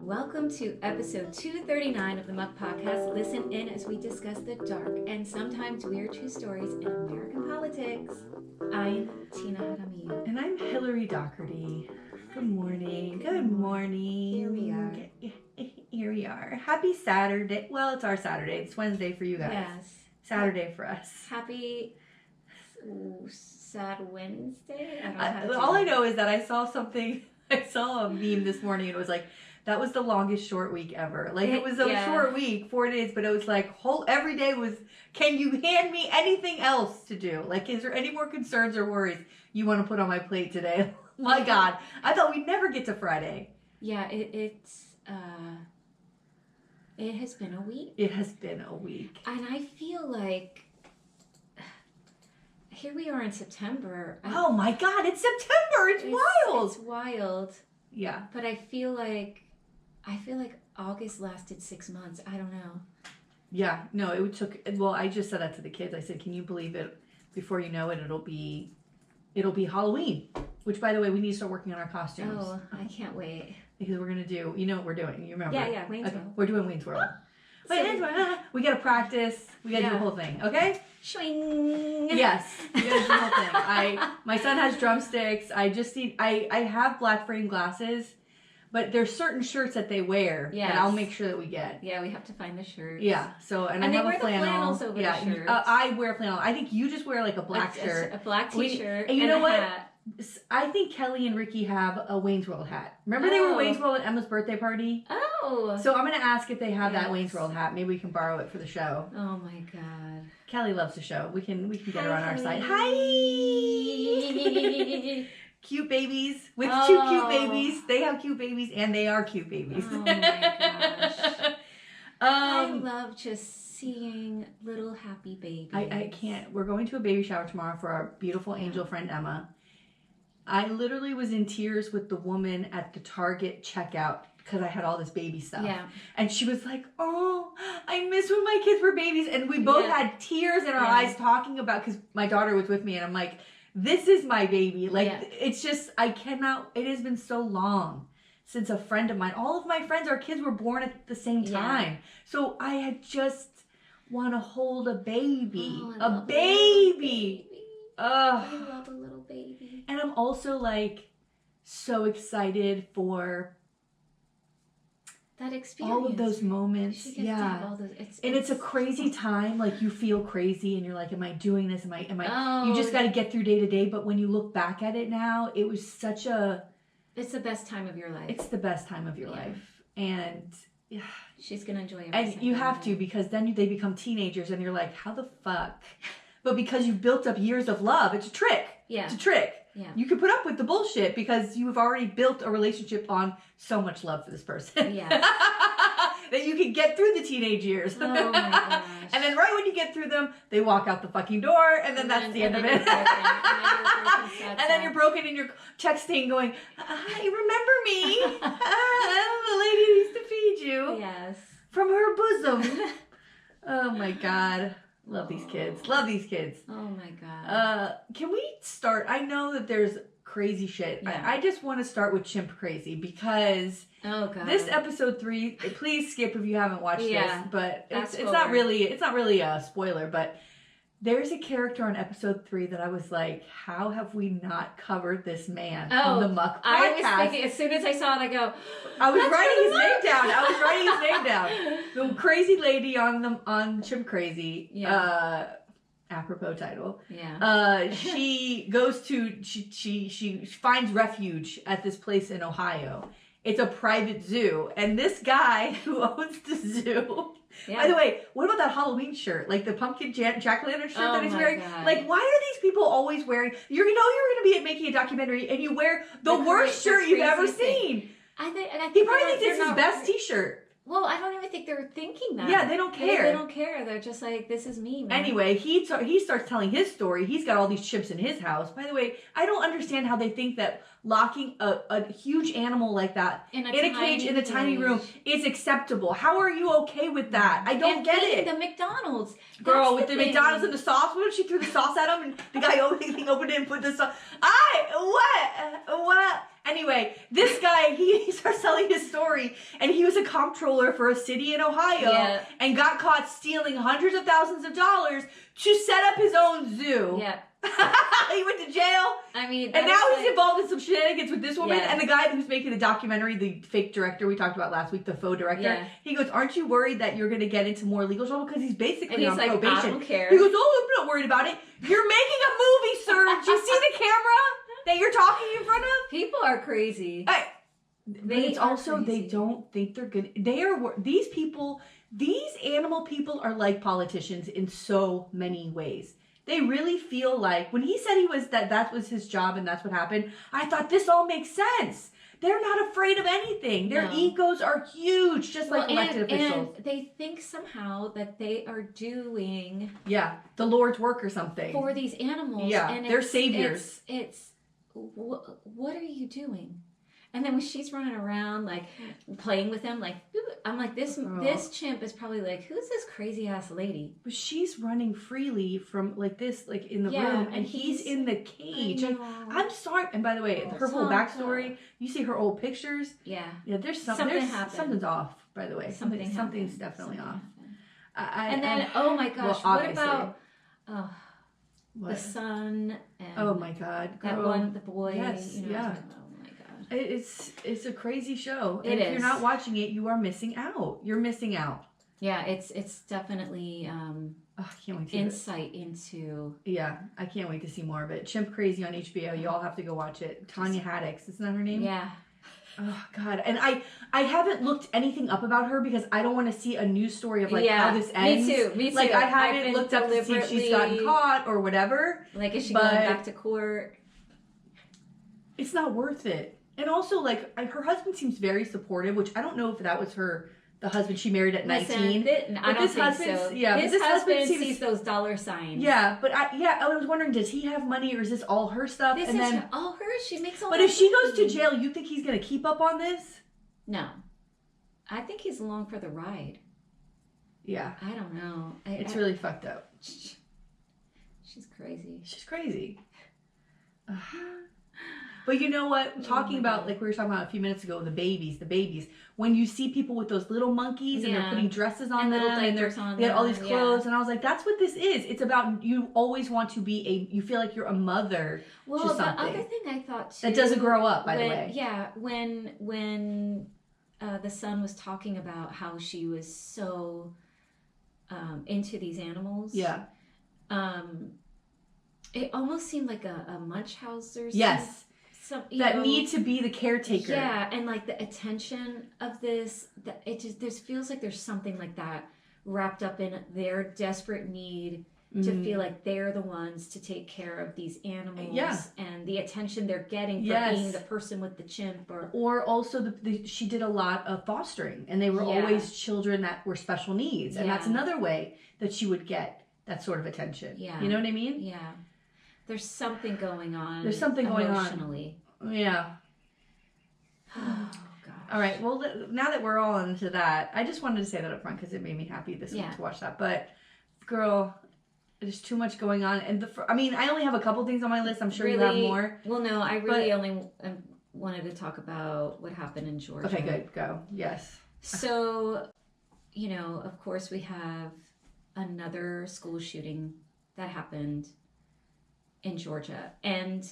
Welcome to episode 239 of the Muck Podcast. Listen in as we discuss the dark and sometimes weird true stories in American politics. I'm Tina Hadamid. And I'm Hillary Doherty. Good morning. Good morning. Here we are. Here we are. Happy Saturday. Well, it's our Saturday. It's Wednesday for you guys. Yes. Saturday for us. Happy Sad Wednesday? All I know is that I saw something. I saw a meme this morning and it was like, that was the longest short week ever. Like it was a short week, 4 days, but it was like every day was, can you hand me anything else to do? Like, is there any more concerns or worries you want to put on my plate today? My God, I thought we'd never get to Friday. Yeah, it has been a week. It has been a week. And I feel like here we are in September. Oh my God, it's September. It's wild. It's wild. Yeah. But I feel like August lasted 6 months. I don't know. Yeah. No, it took, well, I just said that to the kids. I said, can you believe it? Before you know it, it'll be Halloween, which by the way, we need to start working on our costumes. Oh, I can't wait. Because we're going to do, you know what we're doing. You remember? Yeah, Wayne's World. We're doing Wayne's World. We got to practice. We got to do the whole thing. Okay? Swing. Yes. We got to do the whole thing. My son has drumsticks. I have black frame glasses, but there's certain shirts that they wear that I'll make sure that we get. Yeah, we have to find the shirts. Yeah. So, and I have a flannel. The flannels over the shirts. I wear flannel. I think you just wear like a black shirt. A black t-shirt and you know what? Hat. I think Kelly and Ricky have a Wayne's World hat. Remember they were Wayne's World at Emma's birthday party? Oh. So I'm going to ask if they have that Wayne's World hat. Maybe we can borrow it for the show. Oh my God. Kelly loves the show. We can get her on our side. Hi! Cute babies with two cute babies. They have cute babies and they are cute babies. Oh my gosh. I love just seeing little happy babies. I can't. We're going to a baby shower tomorrow for our beautiful angel friend Emma. I literally was in tears with the woman at the Target checkout because I had all this baby stuff. Yeah. And she was like, oh, I miss when my kids were babies. And we both had tears in our eyes talking about, because my daughter was with me and I'm like, this is my baby. Like, it's just, I cannot, it has been so long since a friend of mine, all of my friends, our kids were born at the same time. Yeah. So I had just want to hold a baby. Oh, a baby. I love a little baby. And I'm also like so excited for that experience. All of those moments. She gets to have all those, it's a crazy time. Like you feel crazy and you're like, am I doing this? Am I you just got to get through day to day. But when you look back at it now, it was such a, it's the best time of your life. It's the best time of your life. And she's going to enjoy it. And you have to, because then they become teenagers and you're like, how the fuck? But because you've built up years of love, it's a trick. Yeah. It's a trick. Yeah. You can put up with the bullshit because you've already built a relationship on so much love for this person. Yeah. That you can get through the teenage years. Oh my gosh. And then right when you get through them, they walk out the fucking door and then that's the end of it. And then you're broken and you're texting going, hi, remember me? The lady who used to feed you. Yes. From her bosom. Oh my God. Love these kids. Love these kids. Oh my God. Can we start? I know that there's crazy shit. Yeah. I just want to start with Chimp Crazy because this episode 3, please skip if you haven't watched this, but it's not really a spoiler, but there's a character on episode 3 that I was like, how have we not covered this man on the Muck podcast? I was thinking, as soon as I saw it, I was writing his name down. The crazy lady on Chimp Crazy. Yeah. Apropos title. Yeah. She goes to she finds refuge at this place in Ohio. It's a private zoo, and this guy who owns the zoo. Yeah. By the way, what about that Halloween shirt? Like the pumpkin jack-o'-lantern shirt that he's wearing? God. Like, why are these people always wearing... You're going to be making a documentary and you wear the worst shirt you've ever seen. I think he probably thinks it's his best t-shirt. Well, I don't even think they're thinking that. Yeah, they don't care. They don't care. They're just like, this is me, man. Anyway, he starts telling his story. He's got all these chimps in his house. By the way, I don't understand how they think that locking a huge animal like that in a cage in a tiny room is acceptable. How are you okay with that? I don't get it. The McDonald's. Girl, with the McDonald's and the sauce. What if she threw the sauce at him and the guy opened it and put the sauce? What? Anyway, this guy, he starts telling his story, and he was a comptroller for a city in Ohio and got caught stealing hundreds of thousands of dollars to set up his own zoo. Yeah. He went to jail. I mean, and now he's involved in some shenanigans with this woman and the guy who's making the documentary, the fake director we talked about last week, the faux director. Yeah. He goes, "Aren't you worried that you're going to get into more legal trouble?" Because he's basically on probation. I don't care. He goes, "Oh, I'm not worried about it. You're making a movie, sir. Do you see the camera that you're talking in front of?" People are crazy. They don't think they're good. They are these people. These animal people are like politicians in so many ways. They really feel like, when he said that was his job and that's what happened, I thought this all makes sense. They're not afraid of anything. Their egos are huge, just like elected officials. And they think somehow that they are doing the Lord's work or something for these animals. Yeah, and they're saviors. It's what are you doing? And then when she's running around, like, playing with him, like, I'm like, this chimp is probably like, who's this crazy ass lady? But she's running freely from, like, this, like, in the room, and he's in the cage. And I'm sorry. And by the way, her whole backstory, you see her old pictures. Yeah, there's something's off, by the way. Something's definitely off. And then, oh my gosh, what about the son? And oh my God. That one, the boy. Yes, It's a crazy show. And if you're not watching it, you are missing out. You're missing out. Yeah, it's definitely I can't wait to insight into. Yeah, I can't wait to see more of it. Chimp Crazy on HBO. You all have to go watch it. Tanya Haddix, isn't that her name? Yeah. Oh God, and I haven't looked anything up about her because I don't want to see a news story of how this ends. Me too. Like I haven't looked up to see if she's gotten caught or whatever. Like is she going back to court? It's not worth it. And also, like, her husband seems very supportive, which I don't know if that was the husband she married at 19. I don't think so. Yeah, this husband sees those dollar signs. Yeah, but I was wondering, does he have money or is this all her stuff? This is all hers. She makes all. But if she goes to jail, you think he's going to keep up on this? No, I think he's along for the ride. Yeah, I don't know. It's really fucked up. She's crazy. She's crazy. But you know what? Talking about, like we were talking about a few minutes ago, the babies. When you see people with those little monkeys and they're putting dresses on them and they have all these clothes, and I was like, that's what this is. It's about, you always want to be you feel like you're a mother to something. Well, the other thing I thought too. That doesn't grow up, by the way. Yeah, when the son was talking about how she was so into these animals. Yeah. It almost seemed like a Munchausen. Yes. Need to be the caretaker. Yeah, and like the attention of this, feels like there's something like that wrapped up in their desperate need to feel like they're the ones to take care of these animals and the attention they're getting for being the person with the chimp. Or also, she did a lot of fostering, and they were always children that were special needs, and that's another way that she would get that sort of attention. Yeah. You know what I mean? Yeah. There's something going on. There's something going emotionally. Yeah. Oh, gosh. All right. Well, now that we're all into that, I just wanted to say that up front because it made me happy this week to watch that. But, girl, there's too much going on. And I only have a couple things on my list. I'm sure you have more. Well, no, I really only wanted to talk about what happened in Georgia. Okay, good. Go. Yes. So, of course, we have another school shooting that happened in Georgia, and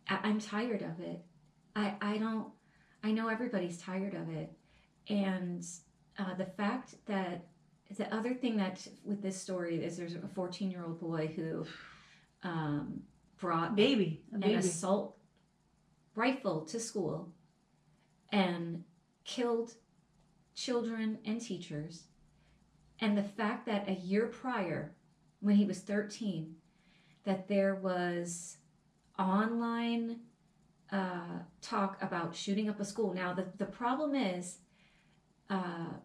I'm tired of it. I know everybody's tired of it, and the fact that the other thing that with this story is there's a 14-year-old boy who brought an assault rifle to school and killed children and teachers, and the fact that a year prior, when he was 13, that there was online talk about shooting up a school. Now, the problem is, I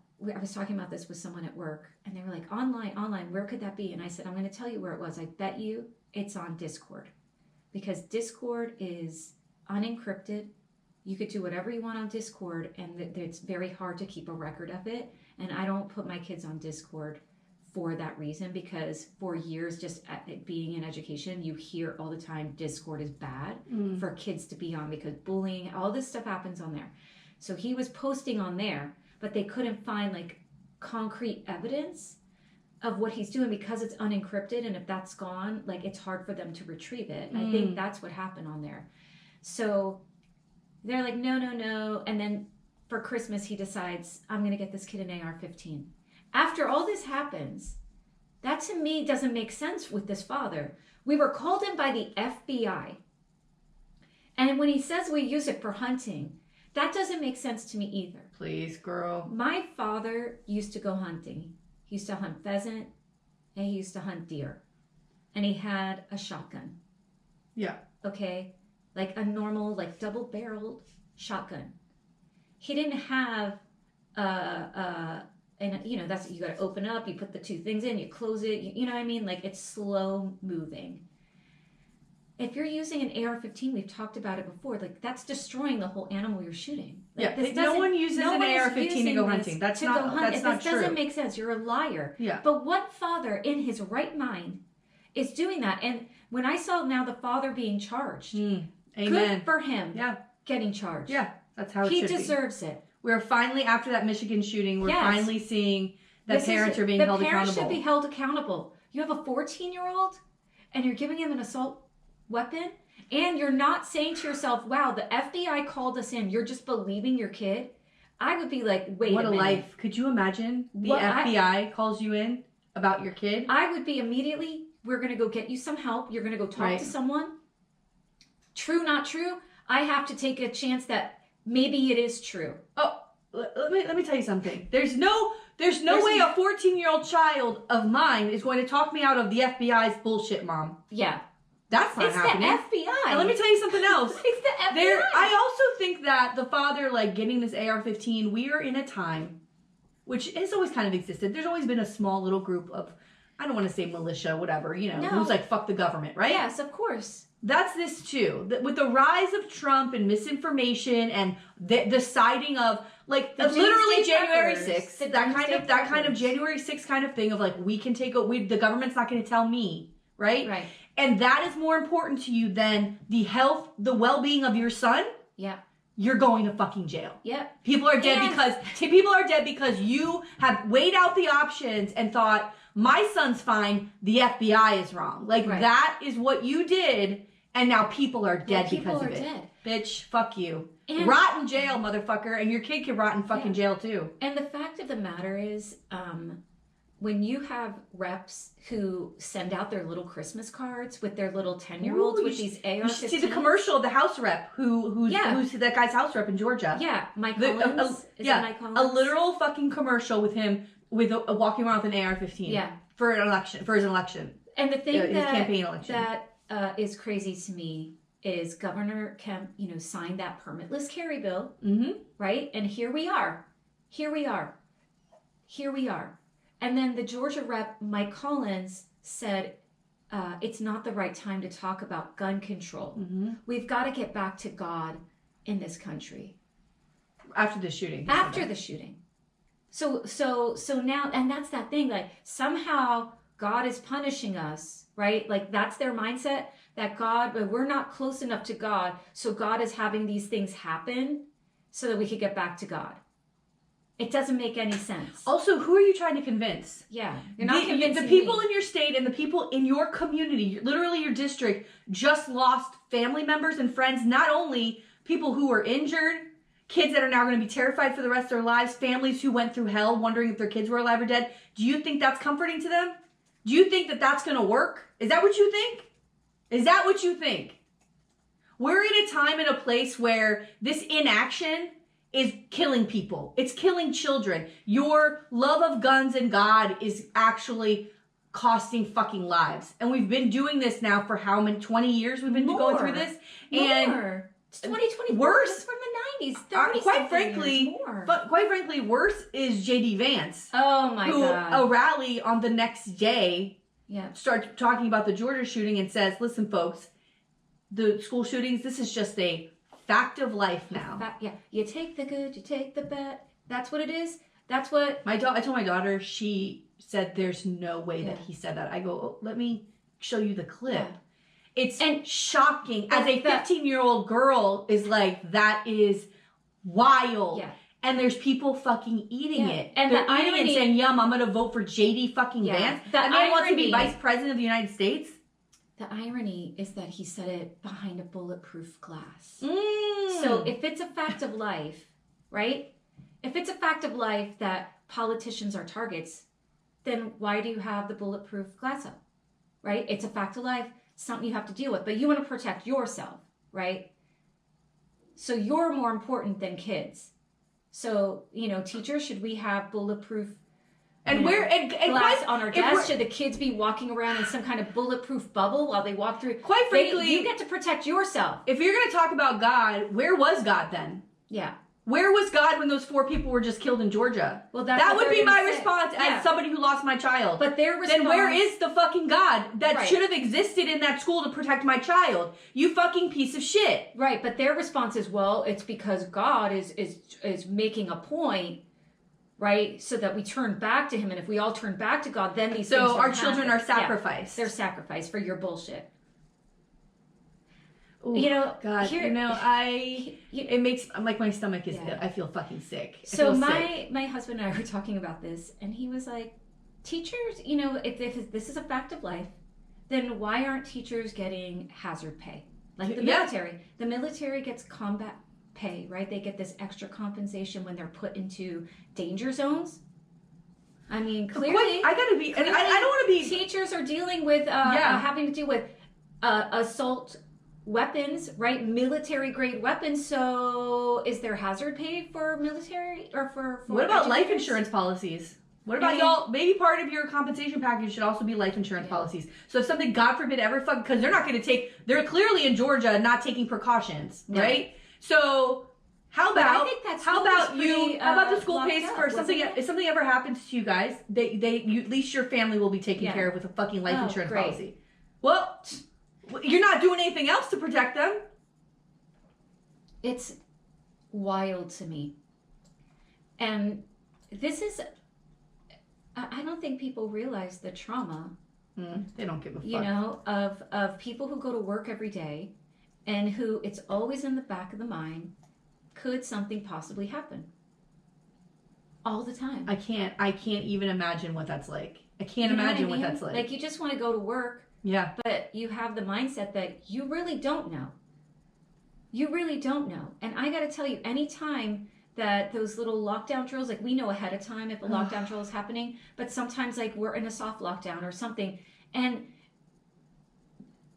was talking about this with someone at work, and they were like, online, where could that be? And I said, I'm going to tell you where it was. I bet you it's on Discord, because Discord is unencrypted. You could do whatever you want on Discord, and it's very hard to keep a record of it. And I don't put my kids on Discord for that reason, because for years, just being in education, you hear all the time Discord is bad for kids to be on because bullying, all this stuff happens on there. So he was posting on there, but they couldn't find like concrete evidence of what he's doing because it's unencrypted, and if that's gone, like it's hard for them to retrieve it. I think that's what happened on there. So they're like, no, and then for Christmas he decides, I'm gonna get this kid an AR-15. After all this happens, that to me doesn't make sense with this father. We were called in by the FBI, and when he says we use it for hunting, that doesn't make sense to me either. Please, girl. My father used to go hunting. He used to hunt pheasant, and he used to hunt deer. And he had a shotgun. Yeah. Okay? Like a normal, like double-barreled shotgun. He didn't have, and you know, that's, you got to open up, you put the two things in, you close it, you know what I mean? Like it's slow moving. If you're using an AR-15, we've talked about it before, like that's destroying the whole animal you're shooting. Like, yeah, no one uses an AR-15 to go hunting. That's not true. This doesn't make sense. You're a liar. Yeah. But what father in his right mind is doing that? And when I saw now the father being charged, Amen. Good for him. Yeah. Getting charged. Yeah, that's how it should be. He deserves it. We're finally, after that Michigan shooting, we're finally seeing that parents are being held accountable. The parents should be held accountable. You have a 14-year-old and you're giving him an assault weapon, and you're not saying to yourself, wow, the FBI called us in, you're just believing your kid. I would be like, wait a minute. What a life. Could you imagine the FBI calls you in about your kid? I would be immediately, we're going to go get you some help. You're going to go talk to someone. True, not true. I have to take a chance that maybe it is true. Oh, let me tell you something. There's no way a 14-year-old child of mine is going to talk me out of the FBI's bullshit, Mom. Yeah. That's not happening. It's the FBI. And let me tell you something else. It's the FBI. I also think that the father, like, getting this AR-15, we are in a time, which has always kind of existed. There's always been a small little group of, I don't want to say militia, whatever, you know, who's like, fuck the government, right? Yes, of course. That's this too. With the rise of Trump and misinformation and the siding of, like, literally January 6th, that kind of January 6th kind of thing of, like, we can take the government's not going to tell me, right? Right. And that is more important to you than the health, the well-being of your son. Yeah. You're going to fucking jail. Yep. People are dead because you have weighed out the options and thought, my son's fine, the FBI is wrong. Like, that is what you did, and now people are dead because of it. Dead. Bitch, fuck you. And rot in jail, motherfucker, and your kid can rot in fucking jail too. And the fact of the matter is, when you have reps who send out their little Christmas cards with their little 10-year-olds with these AR-15s. You should see the commercial of the house rep who's that guy's house rep in Georgia. Yeah, Mike Collins. Is it Mike Collins? A literal fucking commercial with him with walking around with an AR-15. Yeah. For his election. And the thing his campaign election. that is crazy to me is Governor Kemp, signed that permitless carry bill, right? And here we are. And then the Georgia rep, Mike Collins, said, it's not the right time to talk about gun control. We've got to get back to God in this country. After the shooting. So now, and that's that thing, like somehow God is punishing us, right? Like that's their mindset, that we're not close enough to God, so God is having these things happen so that we could get back to God. It doesn't make any sense. Also, who are you trying to convince? Yeah, you're not convincing the people in your state and the people in your community, literally your district, just lost family members and friends. Not only people who were injured, kids that are now going to be terrified for the rest of their lives, families who went through hell wondering if their kids were alive or dead. Do you think that's comforting to them? Do you think that that's going to work? Is that what you think? We're in a time and a place where this inaction is killing people. It's killing children. Your love of guns and God is actually costing fucking lives. And we've been doing this now for how many, 20 years we've been going through this? And it's 2024. Worse. It's from the 90s. Quite frankly, worse is JD Vance. Oh my God. Who a rally on the next day starts talking about the Georgia shooting and says, listen folks, the school shootings, this is just a fact of life now. You take the good, you take the bad. That's what it is. That's what... I told my daughter, she said there's no way that he said that. I go, oh, let me show you the clip. Yeah. It's shocking. As a 15-year-old girl is like, that is wild. Yeah. And there's people fucking eating it. And they're eating it and saying, yum, I'm going to vote for JD fucking Vance. That man wants to be vice president of the United States. The irony is that he said it behind a bulletproof glass. So if it's a fact of life, right? If it's a fact of life that politicians are targets, then why do you have the bulletproof glass up, right? It's a fact of life, something you have to deal with, but you want to protect yourself, right? So you're more important than kids. So, teachers, should we have bulletproof glass on our desks? Should the kids be walking around in some kind of bulletproof bubble while they walk through? Quite frankly, you get to protect yourself. If you're going to talk about God, where was God then? Yeah. Where was God when those 4 people were just killed in Georgia? Well, that would be my response as somebody who lost my child. But their response... Then where is the fucking God that should have existed in that school to protect my child? You fucking piece of shit. Right, but their response is, well, it's because God is making a point, right? So that we turn back to him, and if we all turn back to God, then these things So our children are sacrificed. Yeah, they're sacrificed for your bullshit. Ooh, God, it makes, like, my stomach is, I feel fucking sick. So my husband and I were talking about this, and he was like, teachers, if this is a fact of life, then why aren't teachers getting hazard pay? Like the military. Yeah. The military gets combat pay, right? They get this extra compensation when they're put into danger zones. I mean, clearly, I don't want to be. Teachers are dealing with, having to deal with assault weapons, right? Military grade weapons. So is there hazard pay for military or for what about life insurance policies? What about y'all? Maybe part of your compensation package should also be life insurance policies. So if something, God forbid, ever because they're not going to they're clearly in Georgia not taking precautions, right? So how about the school pays for something? If something ever happens to you guys, at least your family will be taken care of with a fucking life insurance policy. Well, you're not doing anything else to protect them. It's wild to me. And this is, I don't think people realize the trauma. They don't give a fuck. Of people who go to work every day and who it's always in the back of the mind, could something possibly happen? All the time. I can't even imagine what that's like. I can't imagine what that's like. Like, you just want to go to work. Yeah. But you have the mindset that you really don't know. You really don't know. And I got to tell you, anytime that those little lockdown drills, like, we know ahead of time if a lockdown drill is happening, but sometimes, like, we're in a soft lockdown or something, and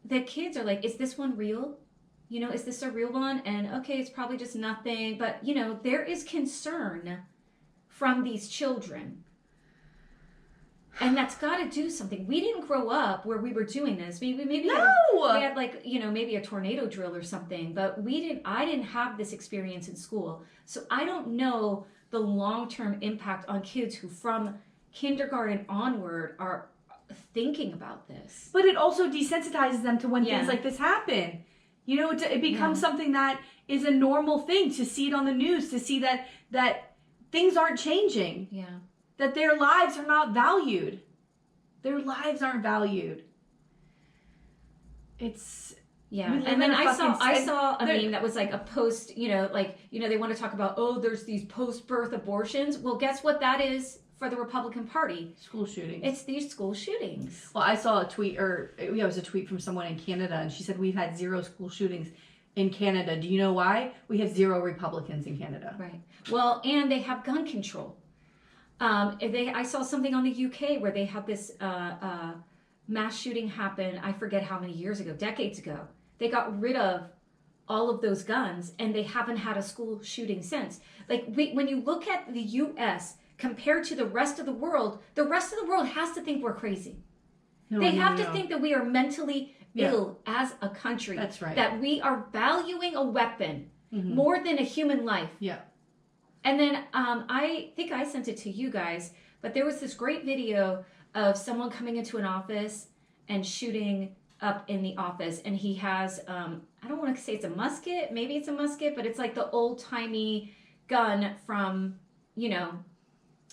the kids are like, is this one real? Is this a real one? And okay, it's probably just nothing, but there is concern from these children. And that's got to do something. We didn't grow up where we were doing this. Maybe we had like, maybe a tornado drill or something, but I didn't have this experience in school. So I don't know the long-term impact on kids who from kindergarten onward are thinking about this. But it also desensitizes them to when things like this happen. It becomes something that is a normal thing to see it on the news, to see that things aren't changing. Yeah. That their lives are not valued. Their lives aren't valued. It's... Yeah, and then I saw a meme that was like a post, they want to talk about, there's these post-birth abortions. Well, guess what that is for the Republican Party? School shootings. It's these school shootings. Well, I saw a tweet, it was a tweet from someone in Canada, and she said, we've had 0 school shootings in Canada. Do you know why? We have 0 Republicans in Canada. Right. Well, and they have gun control. I saw something on the UK where they had this mass shooting happen, I forget how many years ago, decades ago. They got rid of all of those guns, and they haven't had a school shooting since. Like, when you look at the U.S. compared to the rest of the world has to think we're crazy. They have to think that we are mentally ill as a country. That's right. That we are valuing a weapon more than a human life. Yeah. And then I think I sent it to you guys, but there was this great video of someone coming into an office and shooting up in the office. And he has, I don't want to say it's a musket. Maybe it's a musket, but it's like the old-timey gun from,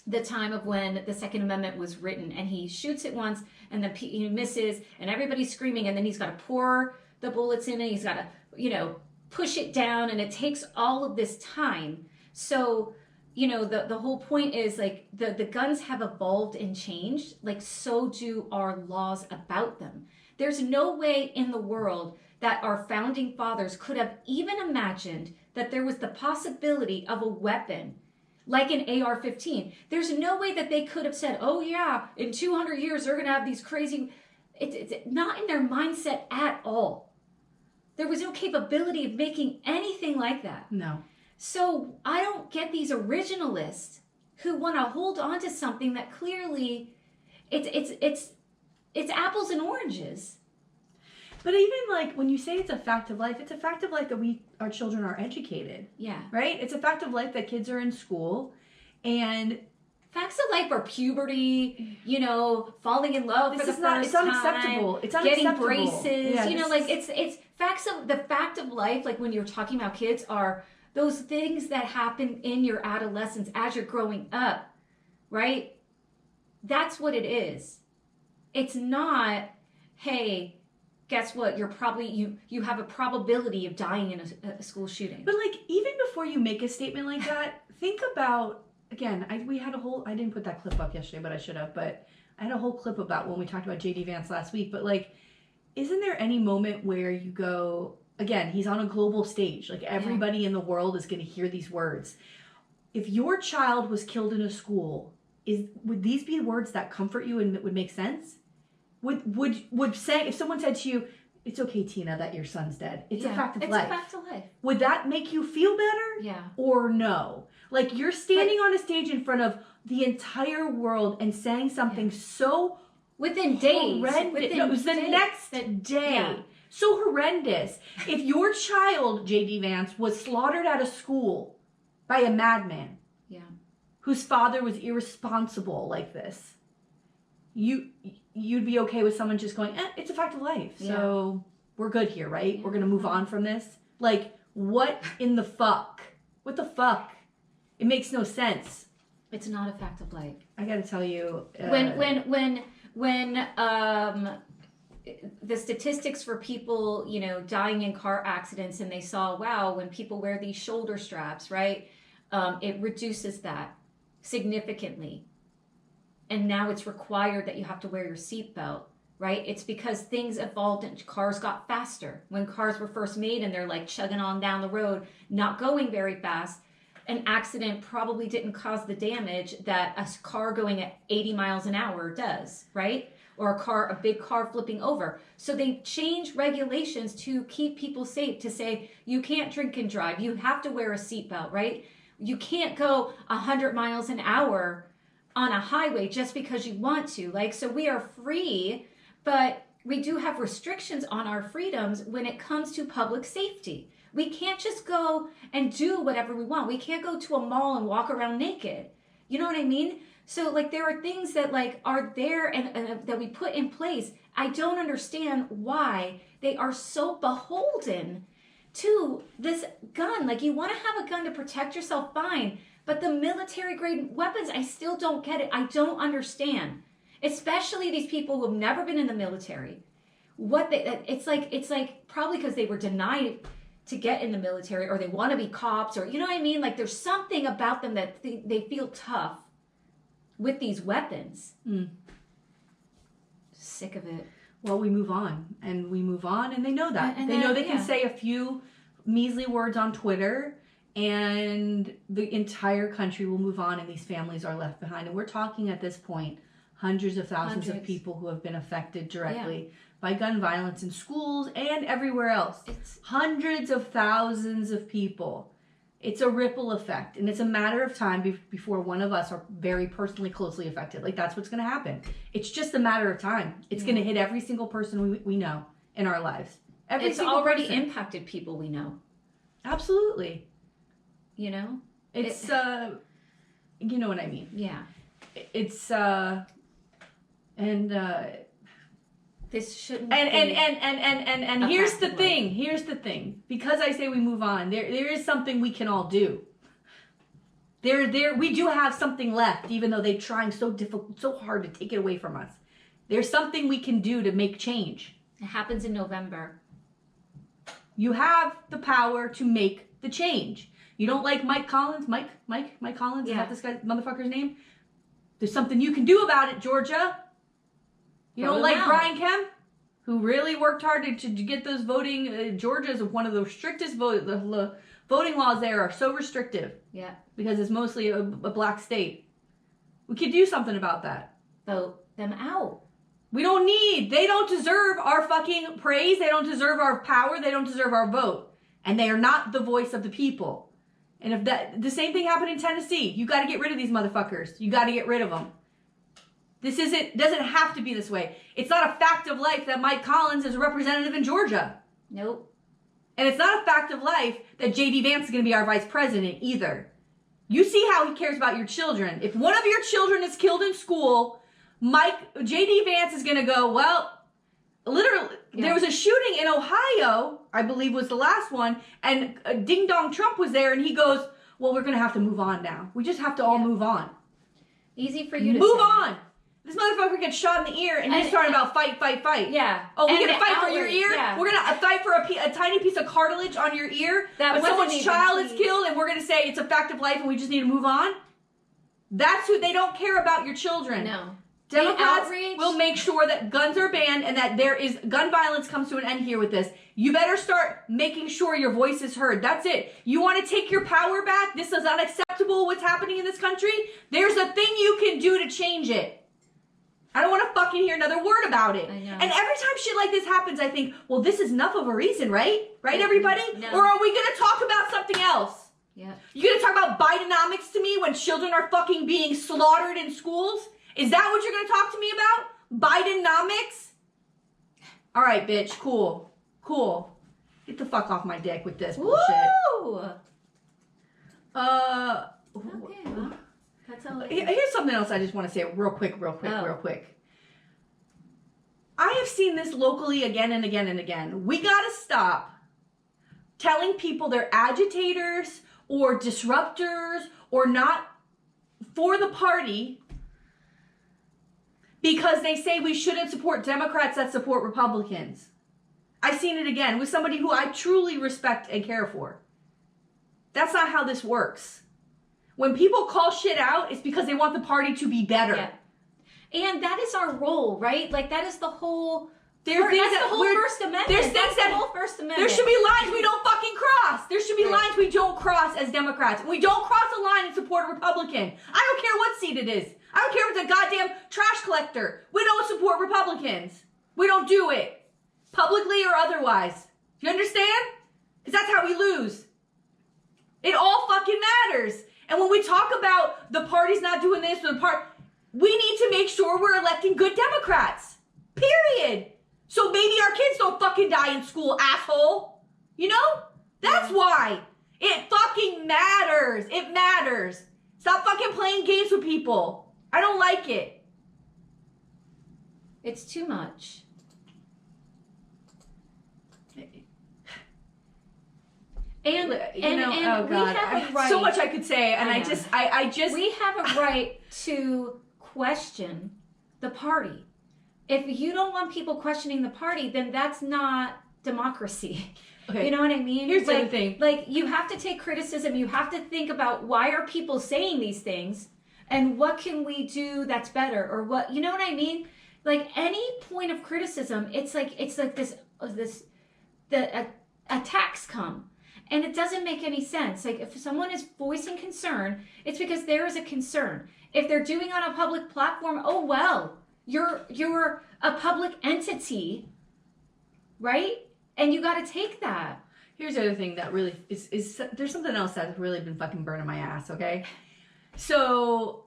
the time of when the Second Amendment was written, and he shoots it once and then he misses and everybody's screaming, and then he's got to pour the bullets in and he's got to, push it down, and it takes all of this time. So, the whole point is like the guns have evolved and changed, like so do our laws about them. There's no way in the world that our founding fathers could have even imagined that there was the possibility of a weapon like an AR-15. There's no way that they could have said, oh yeah, in 200 years they're going to have these crazy... It's not in their mindset at all. There was no capability of making anything like that. No. So I don't get these originalists who want to hold on to something that clearly it's apples and oranges. But even like when you say it's a fact of life, it's a fact of life that our children are educated. Yeah. Right? It's a fact of life that kids are in school, and facts of life are puberty, falling in love for the first time. It's unacceptable. It's unacceptable. Getting braces. Yeah, it's the fact of life, like when you're talking about kids, are those things that happen in your adolescence as you're growing up, right? That's what it is. It's not, hey, guess what? You're probably, you have a probability of dying in a school shooting. But like, even before you make a statement like that, think about, again, I didn't put that clip up yesterday, but I should have, but I had a whole clip about when we talked about J.D. Vance last week, but like, isn't there any moment where you go, again, he's on a global stage, like everybody in the world is going to hear these words. If your child was killed in a school, would these be words that comfort you and would make sense? Would say, if someone said to you, it's okay, Tina, that your son's dead. It's a fact of life. It's a fact of life. Would that make you feel better? Yeah. Or no? Like, you're standing on a stage in front of the entire world and saying something so within days. Horrendous. It was the next day. Yeah. So horrendous. If your child, J.D. Vance, was slaughtered at a school by a madman, whose father was irresponsible like this, you'd be okay with someone just going, it's a fact of life. So we're good here, right? Yeah. We're going to move on from this. Like, what in the fuck? What the fuck? It makes no sense. It's not a fact of life. I got to tell you. When the statistics for people, dying in car accidents, and they saw, wow, when people wear these shoulder straps, right? It reduces that significantly. And now it's required that you have to wear your seatbelt, right? It's because things evolved and cars got faster. When cars were first made and they're like chugging on down the road, not going very fast, an accident probably didn't cause the damage that a car going at 80 miles an hour does, right? Or a big car flipping over. So they changed regulations to keep people safe, to say you can't drink and drive, you have to wear a seatbelt, right? You can't go 100 miles an hour on a highway just because you want to. Like, so we are free, but we do have restrictions on our freedoms when it comes to public safety. We can't just go and do whatever we want. We can't go to a mall and walk around naked. You know what I mean? So like, there are things that like are there and that we put in place. I don't understand why they are so beholden to this gun. Like, you want to have a gun to protect yourself, fine. But the military grade weapons, I still don't get it. I don't understand. Especially these people who have never been in the military. It's like probably because they were denied to get in the military, or they want to be cops, or you know what I mean? Like, there's something about them that they feel tough with these weapons. Sick of it. Well, we move on, and they know that. They know they can say a few measly words on Twitter, and the entire country will move on, and these families are left behind. And we're talking at this point hundreds of thousands of people who have been affected directly by gun violence in schools and everywhere else. It's hundreds of thousands of people. It's a ripple effect, and it's a matter of time before one of us are very personally closely affected. Like, that's what's going to happen. It's just a matter of time. It's going to hit every single person we know in our lives. It's already impacted people we know. Absolutely. You know? It's, you know what I mean? Yeah. It's, this shouldn't and here's the thing. Because I say we move on, there is something we can all do. We do have something left, even though they're trying so hard to take it away from us. There's something we can do to make change. It happens in November. You have the power to make the change. You don't like Mike Collins? Mike Collins? Yeah. Is that this guy, motherfucker's name? There's something you can do about it, Georgia. You don't like Brian Kemp, who really worked hard to get those voting. Georgia is one of the strictest the voting laws there are so restrictive. Yeah. Because it's mostly a black state. We could do something about that. Vote them out. They don't deserve our fucking praise. They don't deserve our power. They don't deserve our vote. And they are not the voice of the people. And if the same thing happened in Tennessee, you got to get rid of these motherfuckers. You got to get rid of them. Doesn't have to be this way. It's not a fact of life that Mike Collins is a representative in Georgia. Nope. And it's not a fact of life that J.D. Vance is going to be our vice president either. You see how he cares about your children. If one of your children is killed in school, J.D. Vance is going to go, well, literally, There was a shooting in Ohio, I believe was the last one, and Ding Dong Trump was there, and he goes, well, we're going to have to move on now. We just have to all move on. Easy for you to move say. on. This motherfucker gets shot in the ear, and he's talking about fight. Yeah. Oh, we're going to fight for your ear? Yeah. We're going to fight for a tiny piece of cartilage on your ear? But someone's child is killed, and we're going to say it's a fact of life, and we just need to move on? That's who, they don't care about your children. No. Democrats will make sure that guns are banned and that gun violence comes to an end here with this. You better start making sure your voice is heard. That's it. You want to take your power back? This is unacceptable, what's happening in this country? There's a thing you can do to change it. I don't want to fucking hear another word about it. I know. And every time shit like this happens, I think, well, this is enough of a reason, right? Right, everybody? No. Or are we going to talk about something else? Yeah. You going to talk about Bidenomics to me when children are fucking being slaughtered in schools? Is that what you're going to talk to me about? Bidenomics? All right, bitch. Cool. Get the fuck off my dick with this bullshit. Woo! Okay, well, that's all. Here's something else I just want to say real quick. I have seen this locally again and again and again. We got to stop telling people they're agitators or disruptors or not for the party because they say we shouldn't support Democrats that support Republicans. I've seen it again with somebody who I truly respect and care for. That's not how this works. When people call shit out, it's because they want the party to be better. Yeah. And that is our role, right? Like, that is the whole... First Amendment. There's things that... the whole First Amendment. There should be lines we don't fucking cross. There should be lines we don't cross as Democrats. We don't cross a line and support a Republican. I don't care what seat it is. I don't care if it's a goddamn trash collector. We don't support Republicans. We don't do it. Publicly or otherwise. Do you understand? Because that's how we lose. It all fucking matters. And when we talk about the party's not doing this, we need to make sure we're electing good Democrats. Period. So maybe our kids don't fucking die in school, asshole. You know? That's why. It fucking matters. It matters. Stop fucking playing games with people. I don't like it. It's too much. And we have a right. So much I could say, and I just we have a right to question the party. If you don't want people questioning the party, then that's not democracy. Okay. You know what I mean? Here's the thing. Like, you have to take criticism. You have to think about why are people saying these things, and what can we do that's better, or what, you know what I mean? Like, any point of criticism, it's like the attacks come. And it doesn't make any sense. Like, if someone is voicing concern, it's because there is a concern. If they're doing on a public platform, oh well, you're a public entity, right? And you got to take that. Here's the other thing that really is there's something else that's really been fucking burning my ass, okay? So,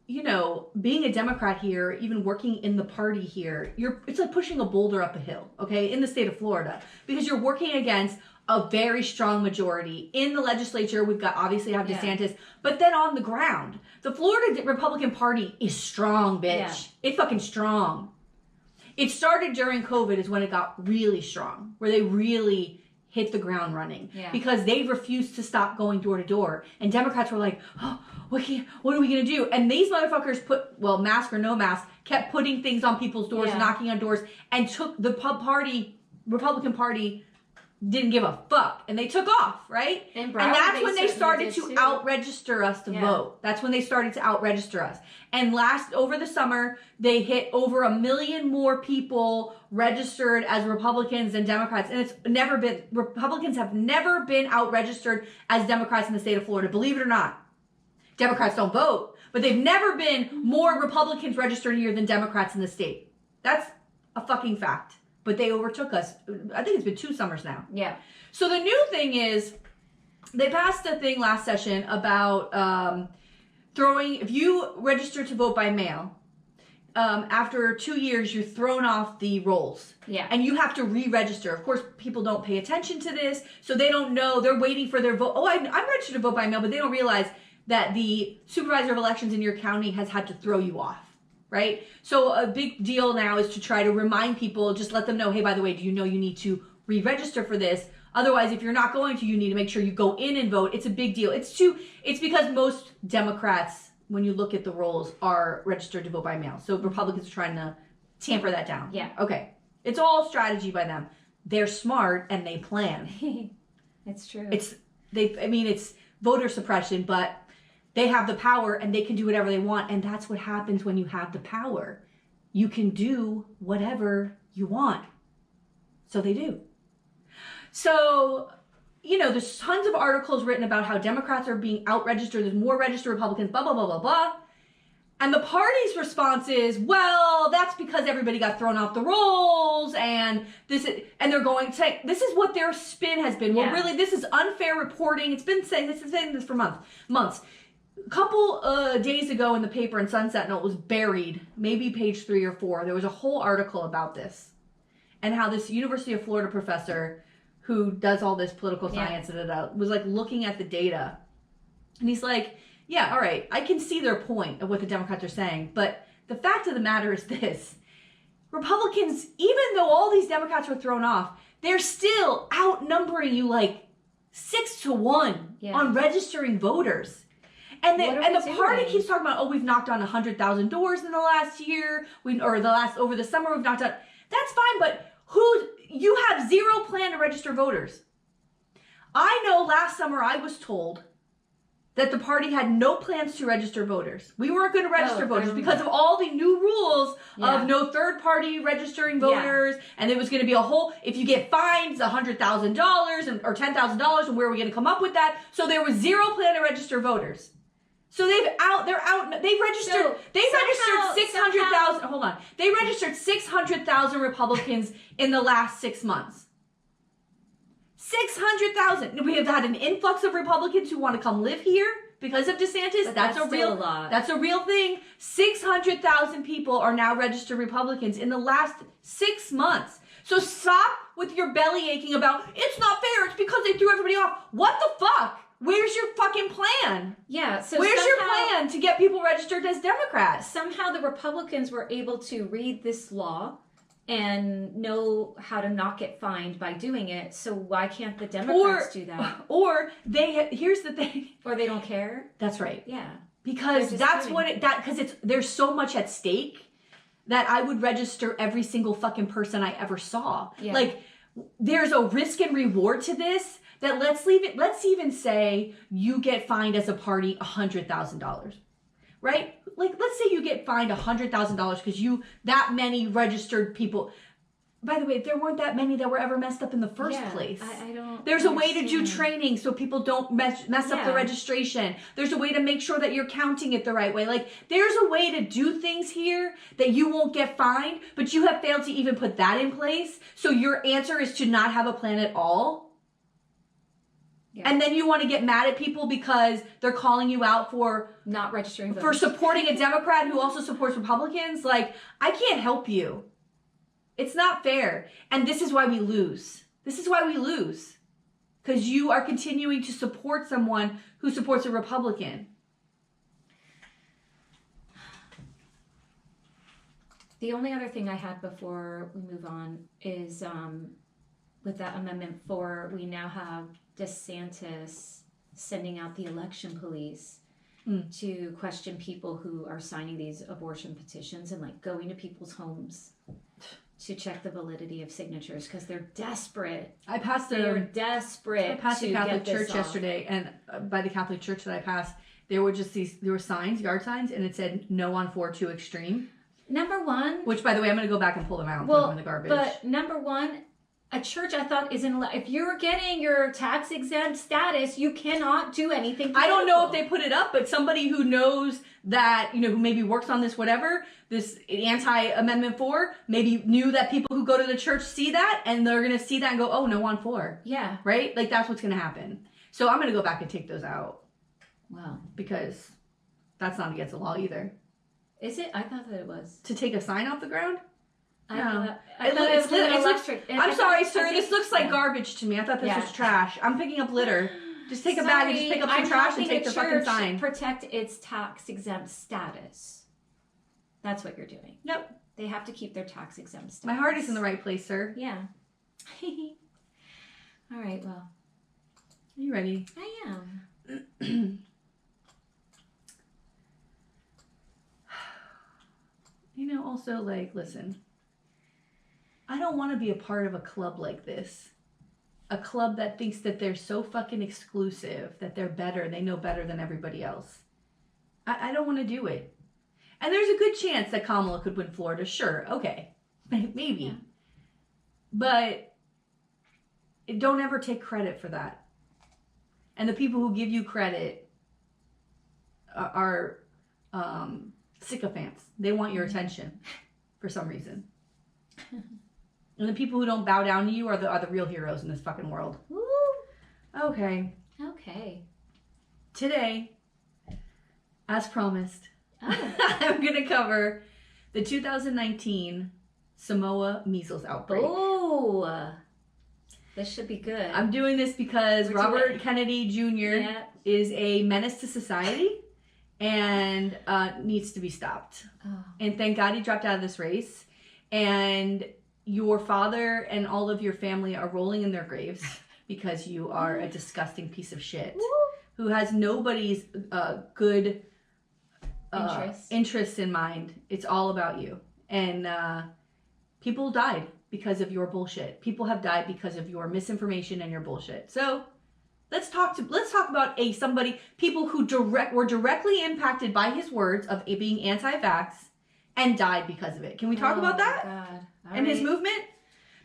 you know, being a Democrat here, even working in the party here, it's like pushing a boulder up a hill, okay, in the state of Florida, because you're working against a very strong majority. In the legislature, we've got, obviously have DeSantis, but then on the ground, the Florida Republican Party is strong, bitch. Yeah. It's fucking strong. It started during COVID is when it got really strong, where they really hit the ground running because they refused to stop going door to door. And Democrats were like, oh, what are we going to do? And these motherfuckers mask or no mask, kept putting things on people's doors, knocking on doors, and took the Republican Party didn't give a fuck, and they took off, right? And that's when they started to out-register us to vote. That's when they started to out-register us. And over the summer, they hit over 1 million more people registered as Republicans than Democrats. And Republicans have never been out-registered as Democrats in the state of Florida, believe it or not. Democrats don't vote, but they've never been more Republicans registered here than Democrats in the state. That's a fucking fact. But they overtook us. I think it's been 2 summers now. Yeah. So the new thing is, they passed a thing last session about if you register to vote by mail, after 2 years, you're thrown off the rolls. Yeah. And you have to re-register. Of course, people don't pay attention to this, so they don't know. They're waiting for their vote. Oh, I'm registered to vote by mail, but they don't realize that the supervisor of elections in your county has had to throw you off. Right? So a big deal now is to try to remind people, just let them know, hey, by the way, do you know you need to re-register for this? Otherwise, if you're not going to, you need to make sure you go in and vote. It's a big deal. It's because most Democrats, when you look at the rolls, are registered to vote by mail. So Republicans are trying to tamper that down. Yeah. Okay. It's all strategy by them. They're smart and they plan. It's true. It's voter suppression, but they have the power and they can do whatever they want. And that's what happens when you have the power. You can do whatever you want. So they do. So, there's tons of articles written about how Democrats are being out-registered. There's more registered Republicans, blah, blah, blah, blah, blah. And the party's response is, well, that's because everybody got thrown off the rolls and they're going to say, this is what their spin has been. Well, really, this is unfair reporting. It's been saying this for months. A couple days ago in the paper in Sun Sentinel, it was buried, maybe page 3 or 4. There was a whole article about this and how this University of Florida professor who does all this political science was like looking at the data. And he's like, yeah, all right, I can see their point of what the Democrats are saying. But the fact of the matter is this. Republicans, even though all these Democrats were thrown off, they're still outnumbering you like 6 to 1 on registering voters. And the party keeps talking about, we've knocked on 100,000 doors in the last year, over the summer we've knocked on. That's fine, but you have zero plan to register voters. I know last summer I was told that the party had no plans to register voters. We weren't going to register voters because of all the new rules of no third party registering voters, and there was going to be a whole, if you get fined $100,000 or $10,000, and where are we going to come up with that? So there was zero plan to register voters. So they registered 600,000, hold on. They registered 600,000 Republicans in the last 6 months. 600,000. We have had an influx of Republicans who want to come live here because of DeSantis. But that's a lot. That's a real thing. 600,000 people are now registered Republicans in the last 6 months. So stop with your belly aching about, it's not fair, it's because they threw everybody off. What the fuck? Where's your fucking plan? Yeah, so where's your plan to get people registered as Democrats? Somehow the Republicans were able to read this law and know how to not get fined by doing it. So why can't the Democrats do that? Here's the thing. Or they don't care? That's right. Yeah. Because there's so much at stake that I would register every single fucking person I ever saw. Yeah. Like, there's a risk and reward to this. That let's even say you get fined as a party $100,000, right? Like, let's say you get fined $100,000 because that many registered people. By the way, there weren't that many that were ever messed up in the first place. I don't. There's a way to do training so people don't mess up the registration. There's a way to make sure that you're counting it the right way. Like, there's a way to do things here that you won't get fined, but you have failed to even put that in place. So your answer is to not have a plan at all. Yeah. And then you want to get mad at people because they're calling you out for not registering voters. For supporting a Democrat who also supports Republicans. Like, I can't help you. It's not fair. And this is why we lose. Because you are continuing to support someone who supports a Republican. The only other thing I had before we move on is with that Amendment 4, we now have DeSantis sending out the election police to question people who are signing these abortion petitions and like going to people's homes to check the validity of signatures because they're desperate. They're desperate. I passed the Catholic Church yesterday, and by the Catholic Church that I passed, there were signs, yard signs, and it said "No on 4 too extreme." Number one, which by the way, I'm going to go back and pull them out and put them in the garbage. But number one, a church I thought is if you're getting your tax exempt status, you cannot do anything political. I don't know if they put it up, but somebody who knows that, who maybe works on this, whatever, this anti-Amendment 4, maybe knew that people who go to the church see that, and they're going to see that and go, oh, no on 4. Yeah. Right? Like, that's what's going to happen. So I'm going to go back and take those out. Wow. Because that's not against the law either. Is it? I thought that it was. To take a sign off the ground? I thought it was electric. I'm sorry, sir. This looks like garbage to me. I thought this was trash. I'm picking up litter. Just take a bag and just pick up some trash and take the fucking sign. Protect its tax exempt status. That's what you're doing. Yep. They have to keep their tax exempt status. My heart is in the right place, sir. Yeah. All right, well. Are you ready? I am. Also, like, listen. I don't want to be a part of a club like this. A club that thinks that they're so fucking exclusive, that they're better, they know better than everybody else. I don't want to do it. And there's a good chance that Kamala could win Florida. Sure, okay. Maybe. Yeah. But don't ever take credit for that. And the people who give you credit are sycophants. They want your attention for some reason. And the people who don't bow down to you are the real heroes in this fucking world. Woo. Okay. Today, as promised, I'm going to cover the 2019 Samoa Measles Outbreak. Oh, this should be good. I'm doing this because Robert Kennedy Jr. is a menace to society and needs to be stopped. Oh. And thank God he dropped out of this race. And your father and all of your family are rolling in their graves because you are a disgusting piece of shit who has nobody's good interest in mind. It's all about you. And people died because of your bullshit. People have died because of your misinformation and your bullshit. So let's talk about people who were directly impacted by his words of being anti-vax and died because of it. Can we talk about that? God. And his movement?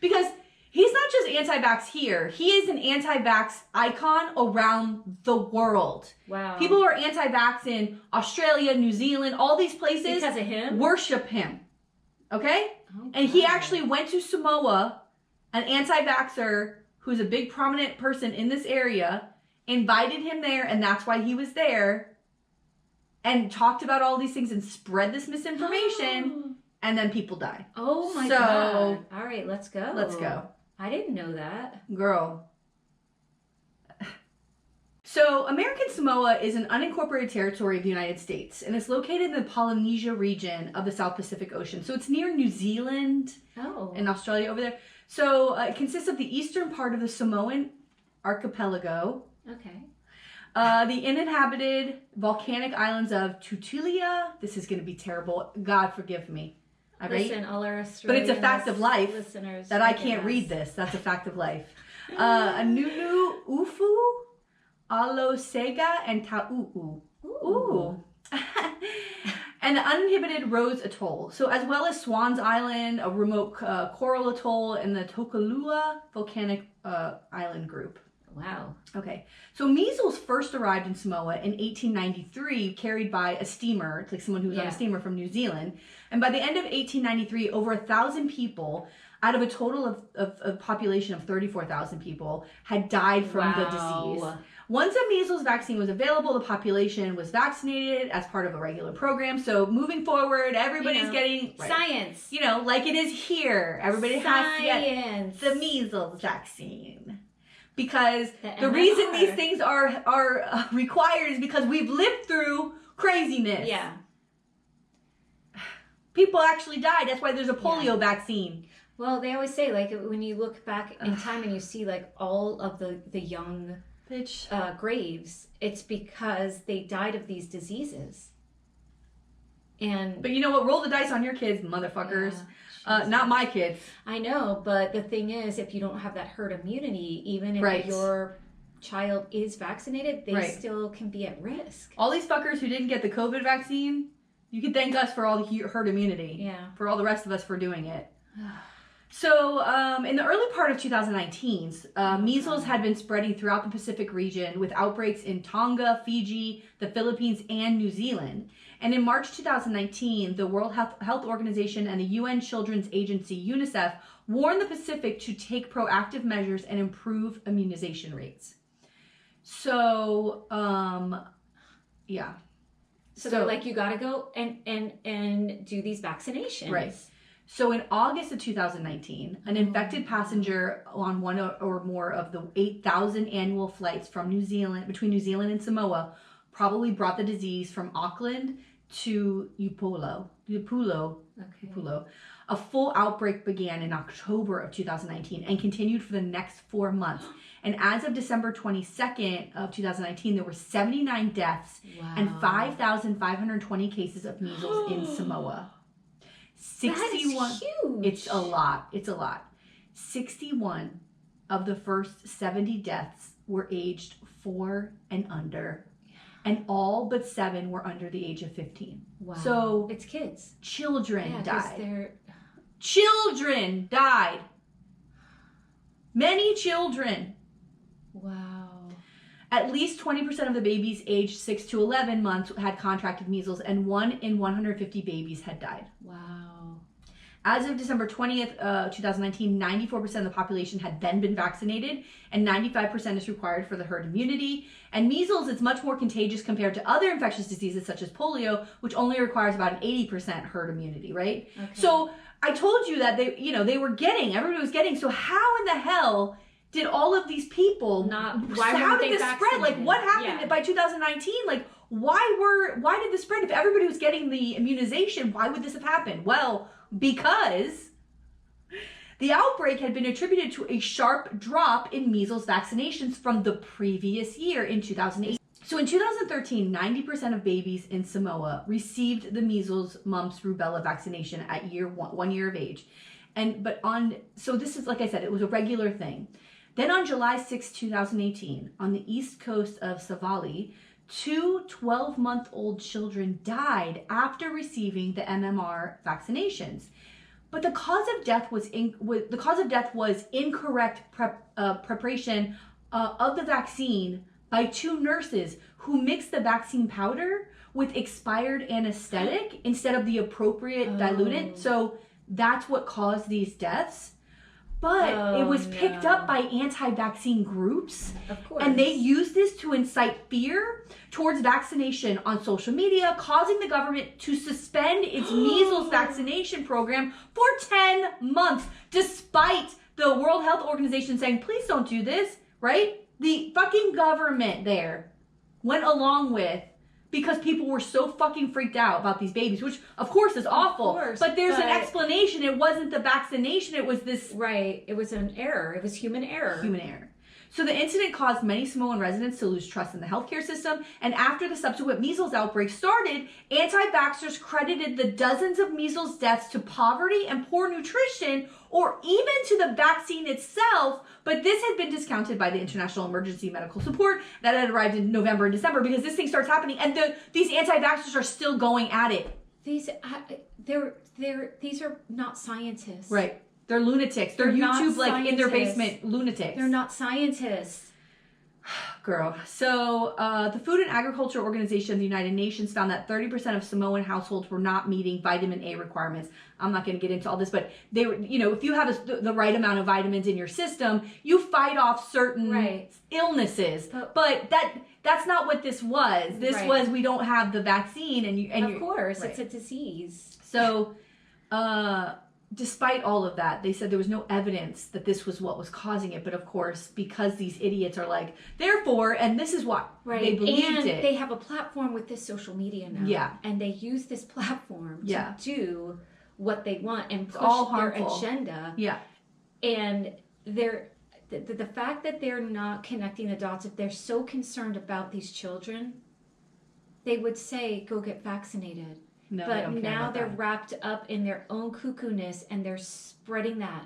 Because he's not just anti-vax here. He is an anti-vax icon around the world. Wow. People who are anti-vax in Australia, New Zealand, all these places. Because of him? Worship him. Okay? Oh, and he actually went to Samoa, an anti-vaxxer who's a big prominent person in this area, invited him there, and that's why he was there, and talked about all these things and spread this misinformation, and then people die. Oh my God. All right, let's go. Let's go. I didn't know that. Girl. So, American Samoa is an unincorporated territory of the United States, and it's located in the Polynesia region of the South Pacific Ocean. So, it's near New Zealand and Australia over there. So, it consists of the eastern part of the Samoan archipelago. Okay. The uninhabited volcanic islands of Tutuila. This is going to be terrible. God forgive me. Listen, all our Australian but it's a fact of life listeners that I can't read this. That's a fact of life. Anunu, Ufu, Alosega, and Ta'u'u. Ooh. And the uninhibited Rose Atoll. So as well as Swans Island, a remote coral atoll, and the Tokalua volcanic island group. Wow. Okay. So measles first arrived in Samoa in 1893, carried by a steamer. It's like someone who was on a steamer from New Zealand. And by the end of 1893, over 1,000 people, out of a total of a population of 34,000 people, had died from the disease. Once a measles vaccine was available, the population was vaccinated as part of a regular program. So moving forward, everybody's getting science. Like it is here. Everybody has to get the measles vaccine. Because the reason these things are required is because we've lived through craziness. Yeah. People actually died. That's why there's a polio vaccine. Well, they always say, like, when you look back in time and you see, like, all of the young graves, it's because they died of these diseases. But you know what? Roll the dice on your kids, motherfuckers. Yeah, not my kids. I know, but the thing is, if you don't have that herd immunity, even if your child is vaccinated, they still can be at risk. All these fuckers who didn't get the COVID vaccine, you can thank us for all the herd immunity. Yeah. For all the rest of us for doing it. So, in the early part of 2019, measles had been spreading throughout the Pacific region with outbreaks in Tonga, Fiji, the Philippines, and New Zealand. And in March 2019, the World Health Organization and the UN Children's Agency, UNICEF, warned the Pacific to take proactive measures and improve immunization rates. So, yeah. So they're like, you got to go and do these vaccinations. Right. So in August of 2019, an infected passenger on one or more of the 8,000 annual flights from between New Zealand and Samoa probably brought the disease from Auckland to Upolu. A full outbreak began in October of 2019 and continued for the next 4 months. And as of December 22nd of 2019, there were 79 deaths and 5,520 cases of measles in Samoa. 61. That is huge. It's a lot. 61 of the first 70 deaths were aged 4 and under. And all but 7 were under the age of 15. Wow. So it's kids. Children died. Children died. Many children. Wow. At least 20% of the babies aged 6 to 11 months had contracted measles, and 1 in 150 babies had died. Wow. As of December 20th, 2019, 94% of the population had then been vaccinated, and 95% is required for the herd immunity. And measles is much more contagious compared to other infectious diseases such as polio, which only requires about an 80% herd immunity, right? Okay. So I told you that everybody was getting. So how in the hell did all of these people how did this spread? Like, what happened by 2019? Like, why did this spread? If everybody was getting the immunization, why would this have happened? Well, because the outbreak had been attributed to a sharp drop in measles vaccinations from the previous year in 2008. So in 2013, 90% of babies in Samoa received the measles, mumps, rubella vaccination at 1 year of age. So this is, like I said, it was a regular thing. Then on July 6, 2018, on the east coast of Savali, 2 12-month-old children died after receiving the MMR vaccinations. But the cause of death was incorrect preparation of the vaccine by 2 nurses who mixed the vaccine powder with expired anesthetic instead of the appropriate diluent. So that's what caused these deaths. But it was picked up by anti-vaccine groups. Of course. And they used this to incite fear towards vaccination on social media, causing the government to suspend its measles vaccination program for 10 months, despite the World Health Organization saying, please don't do this, right? The fucking government there went along with, because people were so fucking freaked out about these babies, which of course is awful. But there's an explanation. It wasn't the vaccination. It was this. Right. It was an error. It was human error. Human error. So the incident caused many Samoan residents to lose trust in the healthcare system. And after the subsequent measles outbreak started, anti-vaxxers credited the dozens of measles deaths to poverty and poor nutrition, or even to the vaccine itself. But this had been discounted by the international emergency medical support that had arrived in November and December, because this thing starts happening and these anti-vaxxers are still going at it. These are not scientists. Right. They're lunatics. They're YouTube, like, in their basement lunatics. They're not scientists. Girl. So the Food and Agriculture Organization of the United Nations found that 30% of Samoan households were not meeting vitamin A requirements. I'm not going to get into all this, but they were, if you have the right amount of vitamins in your system, you fight off certain illnesses. But that's not what this was. This was, we don't have the vaccine, of course, it's a disease. So, despite all of that, they said there was no evidence that this was what was causing it. But of course, because these idiots are like, therefore, and this is what they believed it. They have a platform with this social media now. Yeah. And they use this platform to do what they want and push their agenda. Yeah. And the fact that they're not connecting the dots, if they're so concerned about these children, they would say, go get vaccinated. No, but now they're wrapped up in their own cuckoo-ness and they're spreading that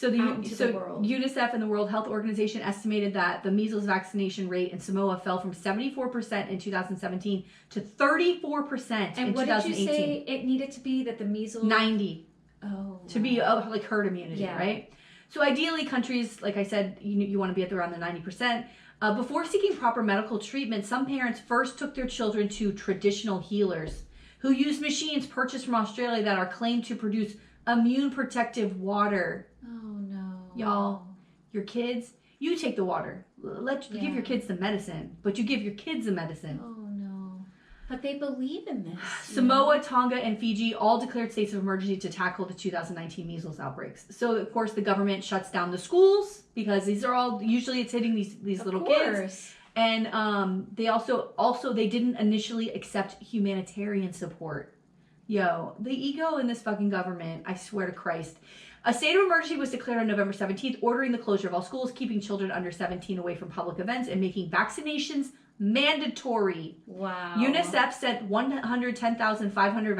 out into the world. UNICEF and the World Health Organization estimated that the measles vaccination rate in Samoa fell from 74% in 2017 to 34% in 2018. And what did you say it needed to be that the measles... 90. Oh. To be like herd immunity, right? So ideally, countries, like I said, you want to be at around the 90%. Before seeking proper medical treatment, some parents first took their children to traditional healers who use machines purchased from Australia that are claimed to produce immune protective water. Oh no. Y'all, your kids, you take the water. Give your kids the medicine, but you give your kids the medicine. Oh no. But they believe in this. Samoa, Tonga, and Fiji all declared states of emergency to tackle the 2019 measles outbreaks. So, of course, the government shuts down the schools because these are all, usually it's hitting these little kids. And they also they didn't initially accept humanitarian support. Yo, the ego in this fucking government, I swear to Christ. A state of emergency was declared on November 17th, ordering the closure of all schools, keeping children under 17 away from public events, and making vaccinations mandatory. Wow. UNICEF sent 110,500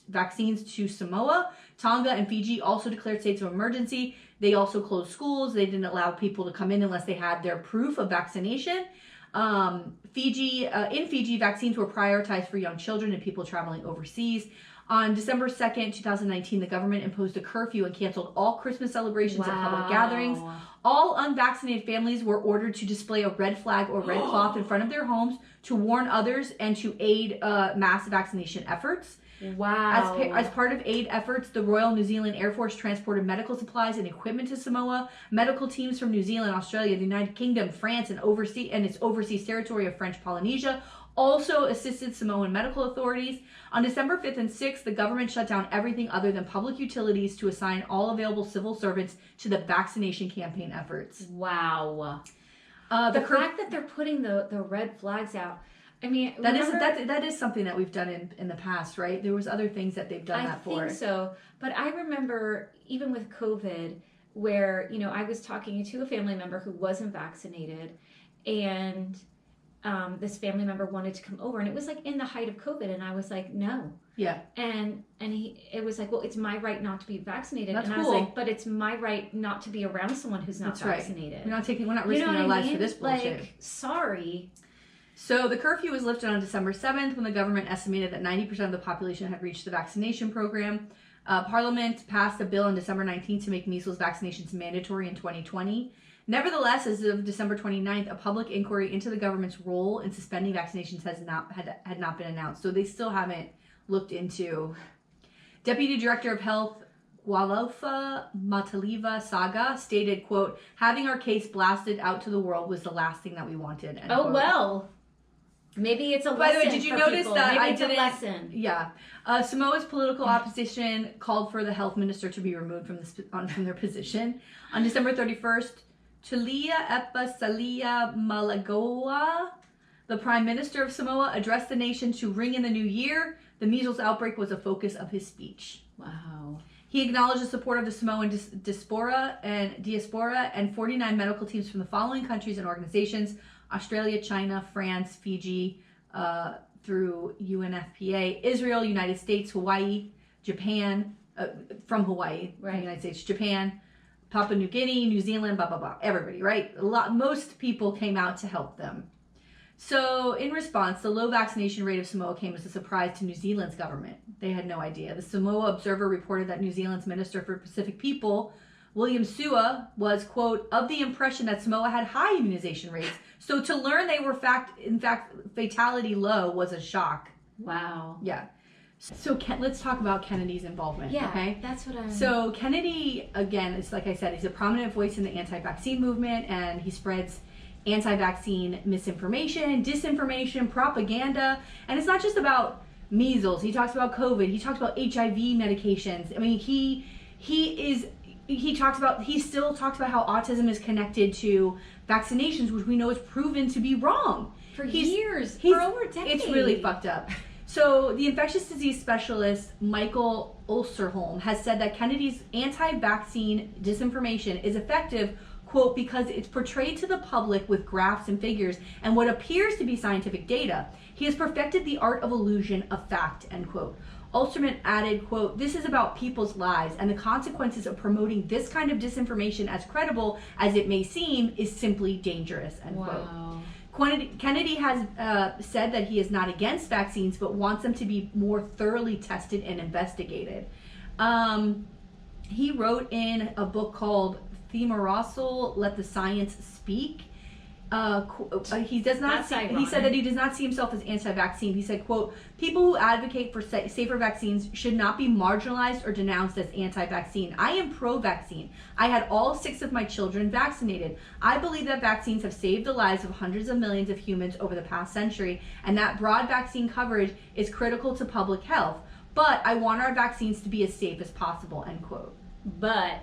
vaccines to Samoa. Tonga and Fiji also declared states of emergency. They also closed schools. They didn't allow people to come in unless they had their proof of vaccination. In Fiji, vaccines were prioritized for young children and people traveling overseas. On December 2nd, 2019, the government imposed a curfew and canceled all Christmas celebrations and public gatherings. All unvaccinated families were ordered to display a red flag or red cloth in front of their homes to warn others and to aid mass vaccination efforts. Wow. As part of aid efforts, the Royal New Zealand Air Force transported medical supplies and equipment to Samoa. Medical teams from New Zealand, Australia, the United Kingdom, France, and its overseas territory of French Polynesia also assisted Samoan medical authorities. On December 5th and 6th, the government shut down everything other than public utilities to assign all available civil servants to the vaccination campaign efforts. Wow. The fact that they're putting the red flags out, I mean, that is something that we've done in the past, right? There was other things that they've done that for. I think so. But I remember even with COVID where, I was talking to a family member who wasn't vaccinated and this family member wanted to come over and it was like in the height of COVID and I was like, no. Yeah. And it was like, well, it's my right not to be vaccinated. That's and cool. I was like, but it's my right not to be around someone who's not vaccinated. Right. We're not risking our lives for this bullshit. Like, sorry. So the curfew was lifted on December 7th when the government estimated that 90% of the population had reached the vaccination program. Parliament passed a bill on December 19th to make measles vaccinations mandatory in 2020. Nevertheless, as of December 29th, a public inquiry into the government's role in suspending vaccinations had not been announced. So they still haven't looked into. Deputy Director of Health Walofa Mataliva Saga stated, quote, having our case blasted out to the world was the last thing that we wanted. End oh, quote. Well. Maybe it's a lesson. By the way, did you notice people. that Maybe I it's didn't? A lesson. Yeah, Samoa's political opposition called for the health minister to be removed from their position. On December 31st, Tulia Epa Salia Malagoa, the Prime Minister of Samoa, addressed the nation to ring in the new year. The measles outbreak was a focus of his speech. Wow. He acknowledged the support of the Samoan diaspora and 49 medical teams from the following countries and organizations: Australia, China, France, Fiji, through UNFPA, Israel, United States, Hawaii, Japan, from Hawaii, right. United States, Japan, Papua New Guinea, New Zealand, blah, blah, blah. Everybody, right? Most people came out to help them. So in response, the low vaccination rate of Samoa came as a surprise to New Zealand's government. They had no idea. The Samoa Observer reported that New Zealand's Minister for Pacific People, William Sua, was, quote, of the impression that Samoa had high immunization rates. So to learn they were, in fact, fatality low was a shock. Wow. Yeah. So let's talk about Kennedy's involvement. Yeah, okay? That's what I'm... So Kennedy, again, it's like I said, he's a prominent voice in the anti-vaccine movement, and he spreads anti-vaccine misinformation, disinformation, propaganda, and it's not just about measles. He talks about COVID. He talks about HIV medications. I mean, he still talks about how autism is connected to vaccinations, which we know is proven to be wrong. For years, for over decades. It's really fucked up. So the infectious disease specialist Michael Osterholm has said that Kennedy's anti-vaccine disinformation is effective, quote, because it's portrayed to the public with graphs and figures and what appears to be scientific data. He has perfected the art of illusion of fact, end quote. Osterman added, quote, this is about people's lives, and the consequences of promoting this kind of disinformation, as credible as it may seem, is simply dangerous, end quote. Kennedy has said that he is not against vaccines, but wants them to be more thoroughly tested and investigated. He wrote in a book called Themerosal, Let the Science Speak. He does not. He said that he does not see himself as anti-vaccine. He said, "quote People who advocate for safer vaccines should not be marginalized or denounced as anti-vaccine. I am pro-vaccine. I had all 6 of my children vaccinated. I believe that vaccines have saved the lives of hundreds of millions of humans over the past century, and that broad vaccine coverage is critical to public health. But I want our vaccines to be as safe as possible." End quote. But.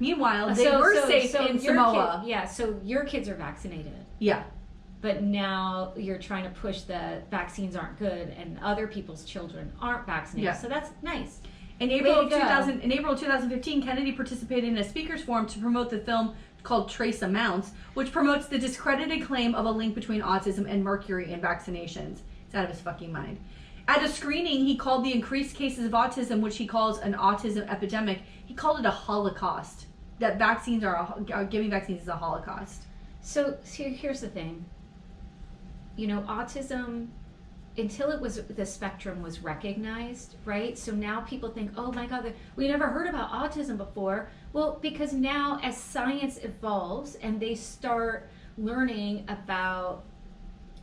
Meanwhile, they were safe in Samoa. So your kids are vaccinated. Yeah. But now you're trying to push the vaccines aren't good and other people's children aren't vaccinated. Yeah. So that's nice. In April of 2015, Kennedy participated in a speakers forum to promote the film called Trace Amounts, which promotes the discredited claim of a link between autism and mercury in vaccinations. It's out of his fucking mind. At a screening, he called the increased cases of autism, which he calls an autism epidemic, he called it a holocaust. That vaccines giving vaccines is a holocaust. So here's the thing. You know, autism, until the spectrum was recognized, right? So now people think, oh my God, we never heard about autism before. Well, because now as science evolves and they start learning about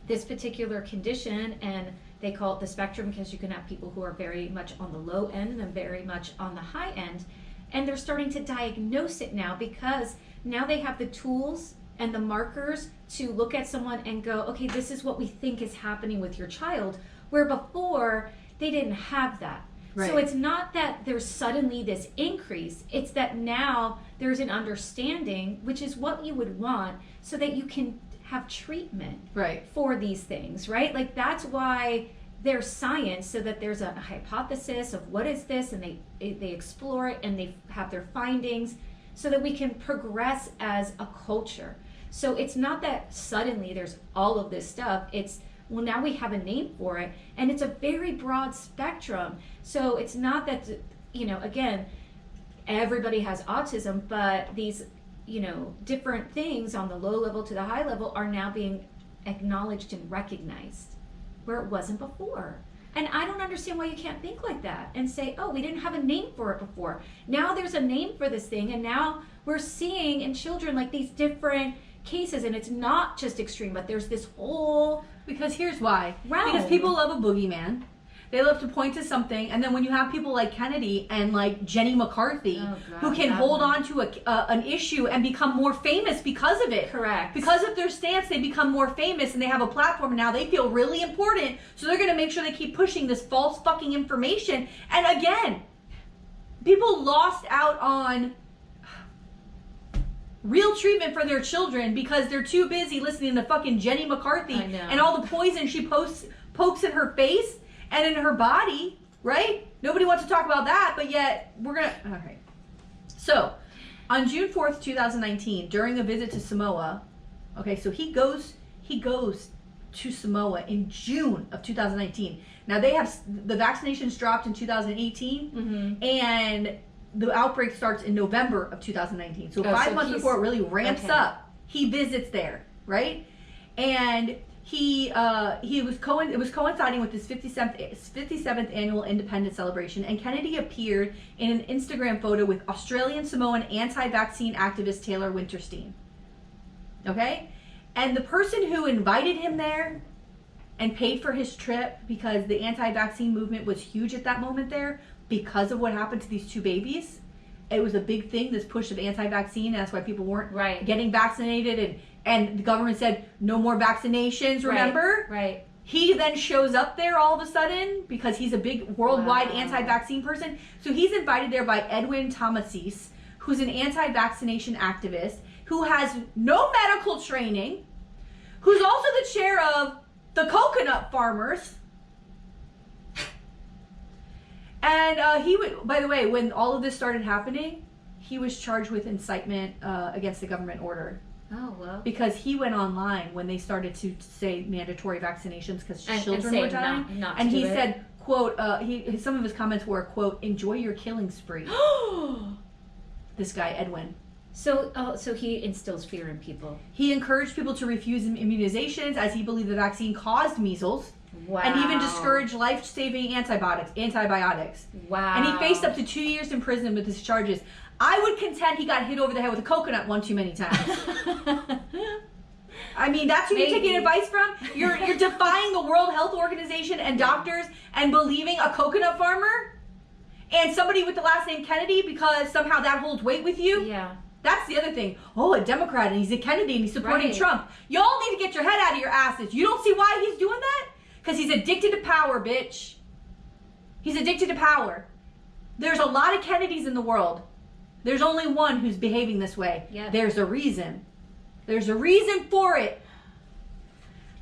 this particular condition, and they call it the spectrum because you can have people who are very much on the low end and very much on the high end. And they're starting to diagnose it now because now they have the tools and the markers to look at someone and go, okay, this is what we think is happening with your child. Where before, they didn't have that. Right. So it's not that there's suddenly this increase. It's that now there's an understanding, which is what you would want, so that you can have treatment for these things, right? Like that's why there's science, so that there's a hypothesis of what is this, and they explore it and they have their findings so that we can progress as a culture. So it's not that suddenly there's all of this stuff. It's, well, now we have a name for it, and it's a very broad spectrum. So it's not that, you know, again, everybody has autism, but these, you know, different things on the low level to the high level are now being acknowledged and recognized, where it wasn't before. And I don't understand why you can't think like that and say, oh, we didn't have a name for it before. Now there's a name for this thing, and now we're seeing in children like these different cases, and it's not just extreme, but there's this whole... Because here's why. Realm. Because people love a boogeyman. They love to point to something, and then when you have people like Kennedy and like Jenny McCarthy, who can hold on to an issue and become more famous because of it. Correct. Because of their stance, they become more famous, and they have a platform, and now they feel really important, so they're going to make sure they keep pushing this false fucking information. And again, people lost out on real treatment for their children because they're too busy listening to fucking Jenny McCarthy and all the poison she pokes in her face and in her body, right? Nobody wants to talk about that, but yet we're gonna... Okay. So, on June 4th, 2019, during a visit to Samoa, okay, so he goes to Samoa in June of 2019. Now, they have... The vaccinations dropped in 2018, and the outbreak starts in November of 2019. So 5 months before it really ramps up, he visits there, right? And... it was coinciding with his 57th annual Independence celebration, and Kennedy appeared in an Instagram photo with Australian Samoan anti-vaccine activist Taylor Winterstein. Okay? And the person who invited him there and paid for his trip, because the anti-vaccine movement was huge at that moment there, because of what happened to these 2 babies, it was a big thing, this push of anti-vaccine, and that's why people weren't getting vaccinated, and the government said, no more vaccinations, remember? Right. He then shows up there all of a sudden because he's a big worldwide anti-vaccine person. So he's invited there by Edwin Tomasis, who's an anti-vaccination activist, who has no medical training, who's also the chair of the coconut farmers, And he would, by the way, when all of this started happening, he was charged with incitement against the government order. Oh, well. Because he went online when they started to say mandatory vaccinations because children were dying. Not and he said, quote, some of his comments were, quote, enjoy your killing spree. This guy, Edwin. So he instills fear in people. He encouraged people to refuse immunizations as he believed the vaccine caused measles. Wow. And even discouraged life-saving antibiotics. Wow. And he faced up to 2 years in prison with his charges. I would contend he got hit over the head with a coconut one too many times. I mean, that's who you're taking advice from? You're defying the World Health Organization and doctors and believing a coconut farmer? And somebody with the last name Kennedy because somehow that holds weight with you? Yeah. That's the other thing. Oh, a Democrat and he's a Kennedy and he's supporting Trump. Y'all need to get your head out of your asses. You don't see why he's doing that? Because he's addicted to power, bitch. He's addicted to power. There's a lot of Kennedys in the world. There's only one who's behaving this way. Yep. There's a reason. There's a reason for it.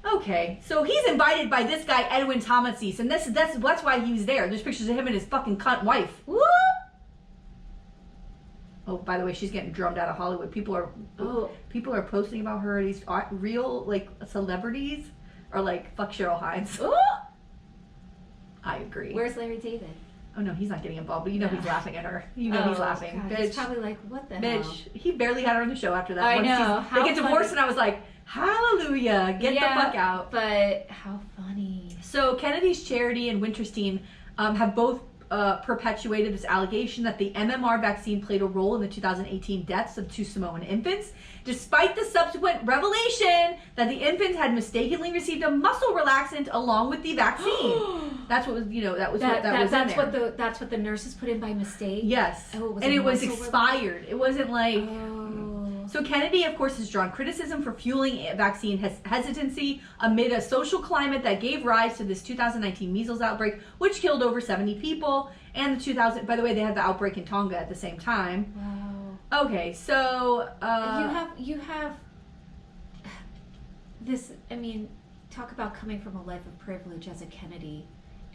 Okay, so he's invited by this guy, Edwin Thomasis, and that's why he was there. There's pictures of him and his fucking cunt wife. Woo! Oh, by the way, she's getting drummed out of Hollywood. People are posting about her. These real, like, celebrities are like, fuck Cheryl Hines. Ooh! I agree. Where's Larry David? Oh no, he's not getting involved, but you know he's laughing at her. You know he's laughing. God, bitch. He's probably like, what the bitch. hell? He barely had her on the show after that. I know. They get divorced and I was like, hallelujah, get the fuck out. But how funny. So Kennedy's Charity and Winterstein have both perpetuated this allegation that the MMR vaccine played a role in the 2018 deaths of 2 Samoan infants, despite the subsequent revelation that the infants had mistakenly received a muscle relaxant along with the vaccine. That's what was, That's what the nurses put in by mistake. Yes. Oh, it was expired. It wasn't like. Oh. So Kennedy, of course, has drawn criticism for fueling vaccine hesitancy amid a social climate that gave rise to this 2019 measles outbreak, which killed over 70 people. And the 2000. By the way, they had the outbreak in Tonga at the same time. Wow. Okay, so you have this. I mean, talk about coming from a life of privilege as a Kennedy,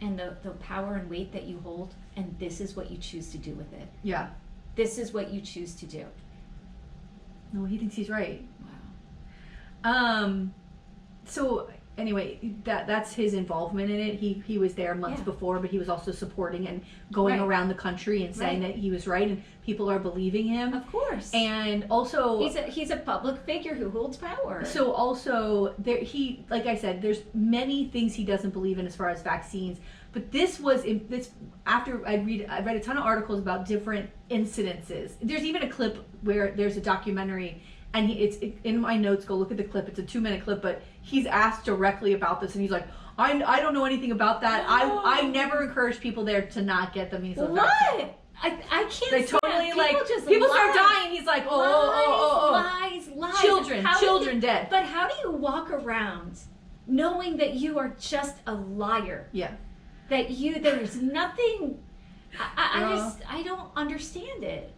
and the power and weight that you hold, and this is what you choose to do with it. Yeah. This is what you choose to do. No, he thinks he's right. Wow. So anyway, that's his involvement in it. He was there months before, but he was also supporting and going around the country and saying that he was right, and people are believing him. Of course. And also he's a public figure who holds power. So also like I said, there's many things he doesn't believe in as far as vaccines. But this after I read a ton of articles about different incidences. There's even a clip where there's a documentary, and it's in my notes. Go look at the clip. It's a 2-minute clip, but he's asked directly about this, and he's like, I don't know anything about that. I never encourage people there to not get the measles vaccine. I can't. They totally people start dying. He's like, lies. Children dead. But how do you walk around knowing that you are just a liar? Yeah. That there's nothing. I don't understand it.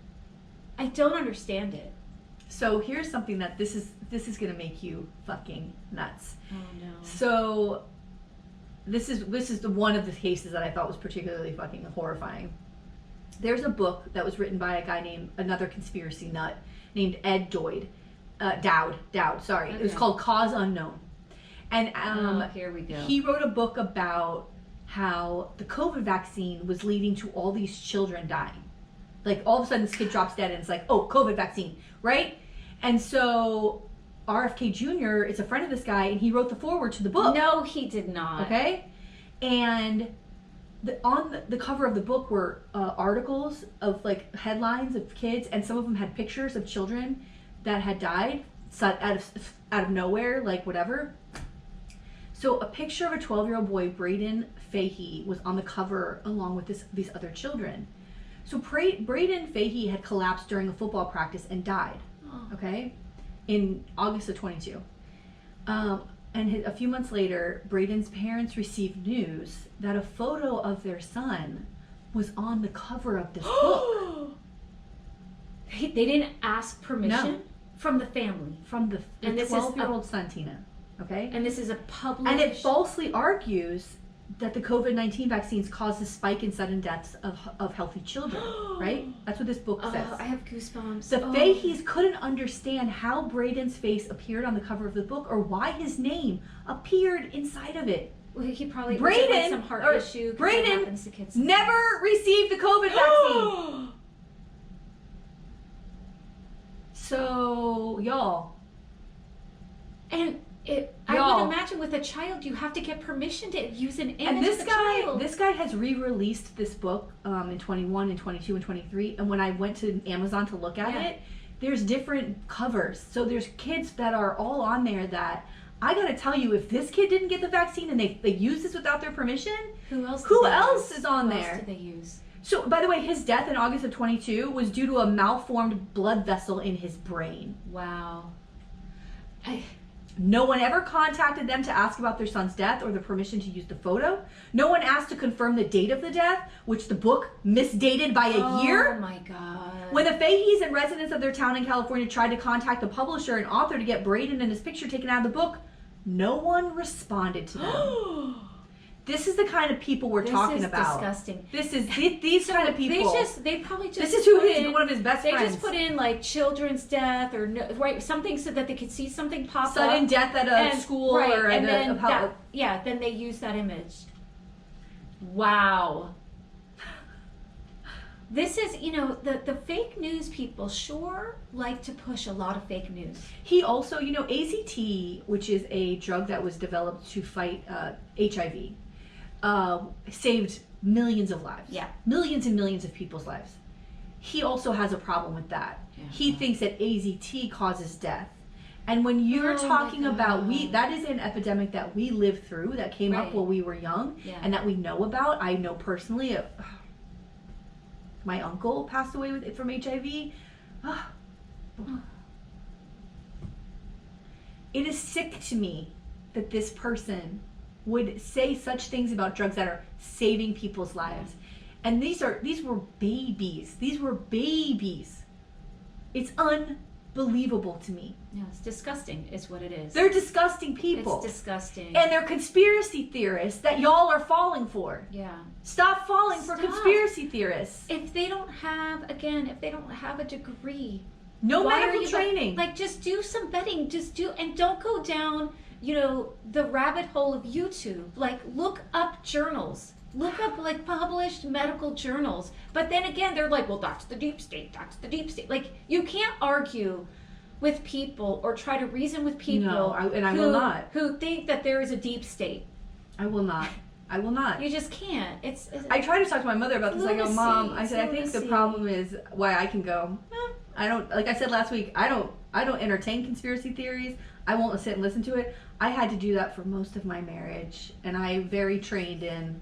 I don't understand it. So here's something that this is gonna make you fucking nuts. Oh no. So this is one of the cases that I thought was particularly fucking horrifying. There's a book that was written by a guy named another conspiracy nut named Ed Dowd. Sorry, okay. It was called Cause Unknown, and here we go. He wrote a book about how the COVID vaccine was leading to all these children dying. Like all of a sudden this kid drops dead and it's like, oh, COVID vaccine, right? And so RFK Jr. is a friend of this guy and he wrote the foreword to the book. No, he did not. Okay? And on the cover of the book were articles of like headlines of kids, and some of them had pictures of children that had died out of nowhere, like whatever. So a picture of a 12-year-old boy, Braden Fahey, was on the cover along with these other children. So Braden Fahey had collapsed during a football practice and died, okay, in August of 22. And a few months later, Braden's parents received news that a photo of their son was on the cover of this book. They didn't ask permission? No. From the family? From the 12-year-old son, Tina. Okay? And this is a public... And it falsely argues that the COVID-19 vaccines cause a spike in sudden deaths of healthy children, right? That's what this book says. I have goosebumps. The Fahey's couldn't understand how Braden's face appeared on the cover of the book or why his name appeared inside of it. Well, he probably Braden, had some heart issue. Braden never received the COVID vaccine. So, y'all. And I would imagine with a child, you have to get permission to use an image of the child. This guy has re-released this book in 21 and 22 and 23. And when I went to Amazon to look at it, there's different covers. So there's kids that are all on there that, I gotta tell you, if this kid didn't get the vaccine and they use this without their permission, who else is on there? Who else did they use? So, by the way, his death in August of 22 was due to a malformed blood vessel in his brain. Wow. No one ever contacted them to ask about their son's death or the permission to use the photo. No one asked to confirm the date of the death, which the book misdated by a year. Oh my God. When the Faheys and residents of their town in California tried to contact the publisher and author to get Braden and his picture taken out of the book, no one responded to them. This is the kind of people we're talking about. Disgusting. This is these kind of people. They probably just. This is who is one of his best friends. They just put in like children's death or something so that they could see something pop up. Sudden death at a school or at a public. Then they use that image. Wow. This is, the fake news people sure like to push a lot of fake news. He also, AZT, which is a drug that was developed to fight HIV, saved millions of lives. Yeah. Millions and millions of people's lives. He also has a problem with that. Yeah. He thinks that AZT causes death. And when you're talking about, that is an epidemic that we lived through, that came up while we were young, and that we know about. I know personally, my uncle passed away from HIV. It is sick to me that this person would say such things about drugs that are saving people's lives. And these were babies. These were babies. It's unbelievable to me. No, it's disgusting is what it is. They're disgusting people. It's disgusting. And they're conspiracy theorists that y'all are falling for. Yeah. Stop falling for conspiracy theorists. If they don't have a degree. No medical training. Just do some vetting. And don't go down, the rabbit hole of YouTube. Look up journals. Look up published medical journals. But then again, they're like, well, that's the deep state. That's the deep state. You can't argue with people or try to reason with people. No, I will not. Who think that there is a deep state. I will not. You just can't. I tried to talk to my mother about this. I go, Mom, I said, I think the problem is why I can go, I don't, like I said last week, I don't entertain conspiracy theories. I won't sit and listen to it. I had to do that for most of my marriage. And I'm very trained in,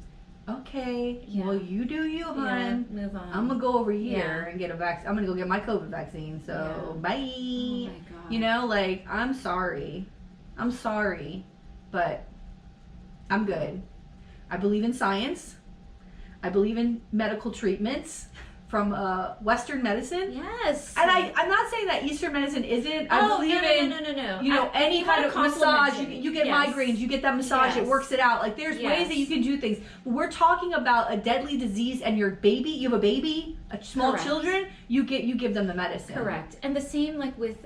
okay, well, you do you, hon. Yeah, move on. I'm going to go over here and get a vaccine. I'm going to go get my COVID vaccine. So, bye. Oh my God. I'm sorry. But I'm good. I believe in science. I believe in medical treatments from Western medicine. Yes. And I'm not saying that Eastern medicine isn't. I believe no. Any kind of massage. You get migraines. You get that massage. It works it out. There's ways that you can do things. But we're talking about a deadly disease and your baby. You have a baby, small children. You give them the medicine. Correct. And the same with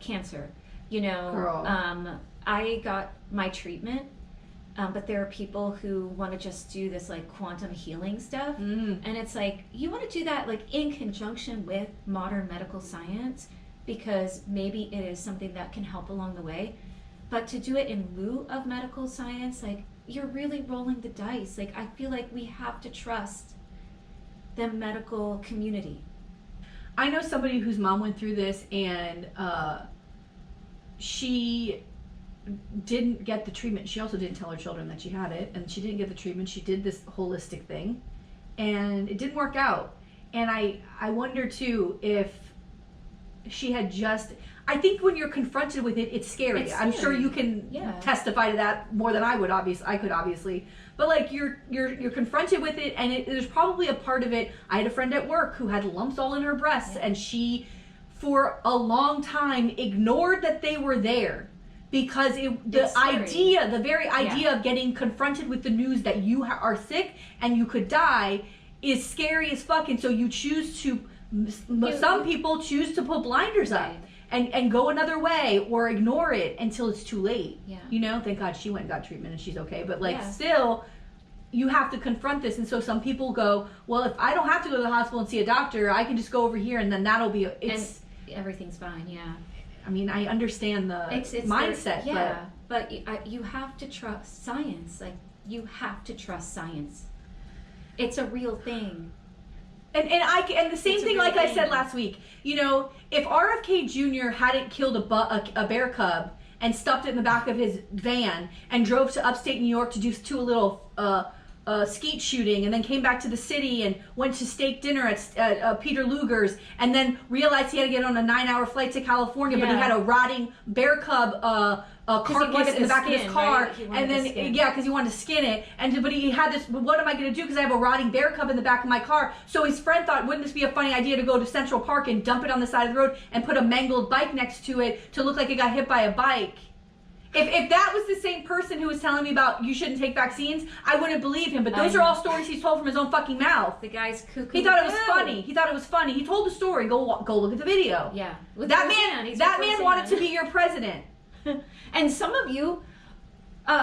cancer. Girl. I got my treatment. But there are people who want to just do this quantum healing stuff. And it's you want to do that in conjunction with modern medical science because maybe it is something that can help along the way. But to do it in lieu of medical science, you're really rolling the dice. I feel like we have to trust the medical community. I know somebody whose mom went through this and she didn't get the treatment. She also didn't tell her children that she had it, and she didn't get the treatment. She did this holistic thing and it didn't work out. And I wonder too if she had I think when you're confronted with it, it's scary. I'm sure you can testify to that more than I would. Obviously, but you're confronted with it, and there's probably a part of it. I had a friend at work who had lumps all in her breasts, and she, for a long time, ignored that they were there because the very idea of getting confronted with the news that you are sick and you could die is scary as fuck. And so you choose to, some people choose to put blinders up and go another way or ignore it until it's too late. Yeah. You know, thank God she went and got treatment and she's okay. But like still, you have to confront this. And so some people go, well, if I don't have to go to the hospital and see a doctor, I can just go over here and then that'll be, and everything's fine. Yeah. I mean, I understand the mindset, but you have to trust science. Like, you have to trust science. It's a real thing. And the same thing, like I said last week. You know, if RFK Jr. hadn't killed a bear cub and stuffed it in the back of his van and drove to upstate New York to do a little skeet shooting, and then came back to the city and went to steak dinner at Peter Luger's, and then realized he had to get on a 9-hour flight to California, but he had a rotting bear cub carcass in the back of his car, and then because he wanted to skin it, but he had this. What am I going to do? Because I have a rotting bear cub in the back of my car. So his friend thought, wouldn't this be a funny idea to go to Central Park and dump it on the side of the road and put a mangled bike next to it to look like it got hit by a bike? If that was the same person who was telling me about you shouldn't take vaccines, I wouldn't believe him. But those are all stories he's told from his own fucking mouth. The guy's cuckoo. He thought it was funny. He told the story. Go look at the video. Yeah. That man wanted to be your president. And some of you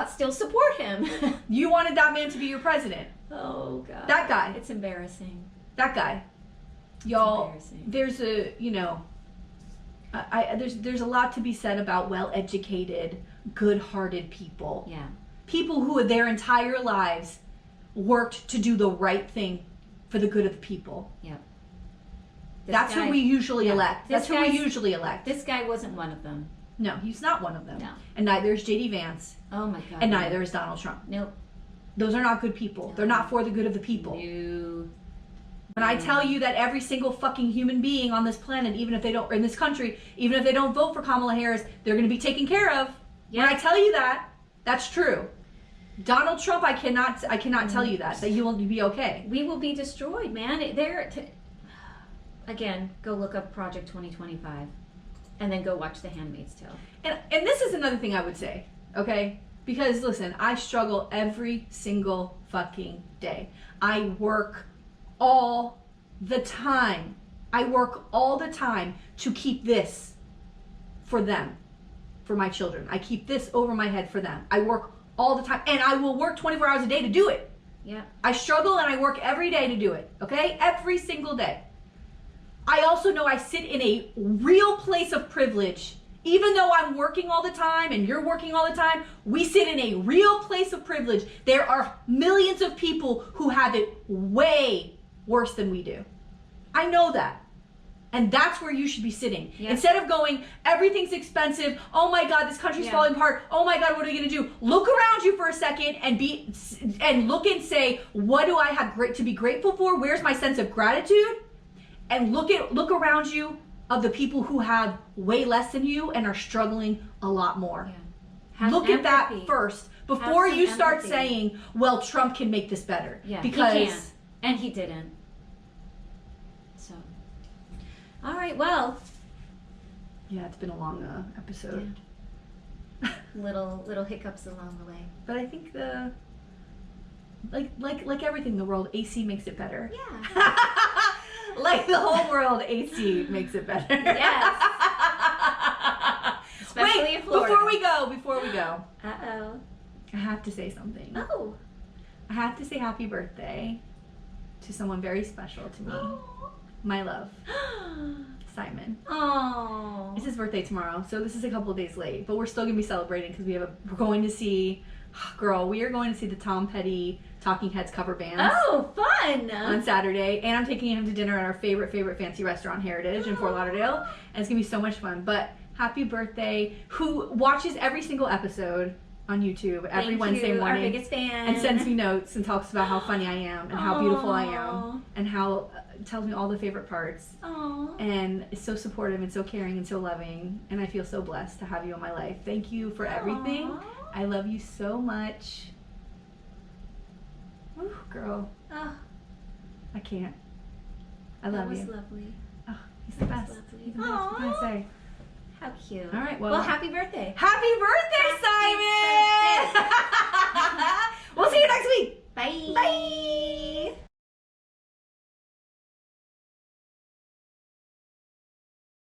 still support him. You wanted that man to be your president. Oh, God. That guy. It's embarrassing. That guy. Y'all, there's a, there's a lot to be said about well-educated, good-hearted people. Yeah. People who their entire lives worked to do the right thing for the good of the people. Yeah. That's who we usually elect. That's who we usually elect. This guy wasn't one of them. No, he's not one of them. No. And neither is J.D. Vance. Oh, my God. And neither is Donald Trump. Nope. Those are not good people. No. They're not for the good of the people. No. When I tell you that every single fucking human being on this planet, even if they don't, or in this country, even if they don't vote for Kamala Harris, they're going to be taken care of. Yeah. When I tell you that, that's true. Donald Trump, I cannot tell you that you will be okay. We will be destroyed, man. Again, go look up Project 2025. And then go watch The Handmaid's Tale. And this is another thing I would say, okay? Because, listen, I struggle every single fucking day. I work all the time. I work all the time to keep this for them, for my children. I keep this over my head for them. I work all the time. And I will work 24 hours a day to do it. Yeah. I struggle and I work every day to do it, okay? Every single day. I also know I sit in a real place of privilege. Even though I'm working all the time and you're working all the time, we sit in a real place of privilege. There are millions of people who have it way worse than we do. I know that. And that's where you should be sitting. Yes. Instead of going, everything's expensive. Oh my God, this country's falling apart. Oh my God, what are we going to do? Look around you for a second and look and say, what do I have to be grateful for? Where's my sense of gratitude? And look around you of the people who have way less than you and are struggling a lot more. Yeah. Look at that first before you start saying, well, Trump can make this better. Yeah, because he can. And he didn't. So, all right, well. Yeah, it's been a long episode. Yeah. little hiccups along the way. But I think like everything in the world, AC makes it better. Yeah. Like the whole world, AC makes it better. Yes. Especially in Florida. Before we go. Uh-oh. I have to say something. Oh. I have to say happy birthday to someone very special to me. My love. Simon. Oh. It's his birthday tomorrow, so this is a couple of days late, but we're still going to be celebrating because we're going to see, we are going to see the Tom Petty Talking Heads cover bands. Oh, fun! On Saturday, and I'm taking him to dinner at our favorite fancy restaurant, Heritage, in Fort Lauderdale, and it's gonna be so much fun. But happy birthday! Who watches every single episode on YouTube every Wednesday morning? Our biggest fan, and sends me notes and talks about how funny I am and how beautiful I am and how tells me all the favorite parts. Aww. And is so supportive and so caring and so loving, and I feel so blessed to have you in my life. Thank you for everything. I love you so much. Ooh, girl. Oh. I can't. I love you. That was lovely. Oh, he's the best. He's the best. What can I say? How cute. All right, well, happy birthday. Happy birthday!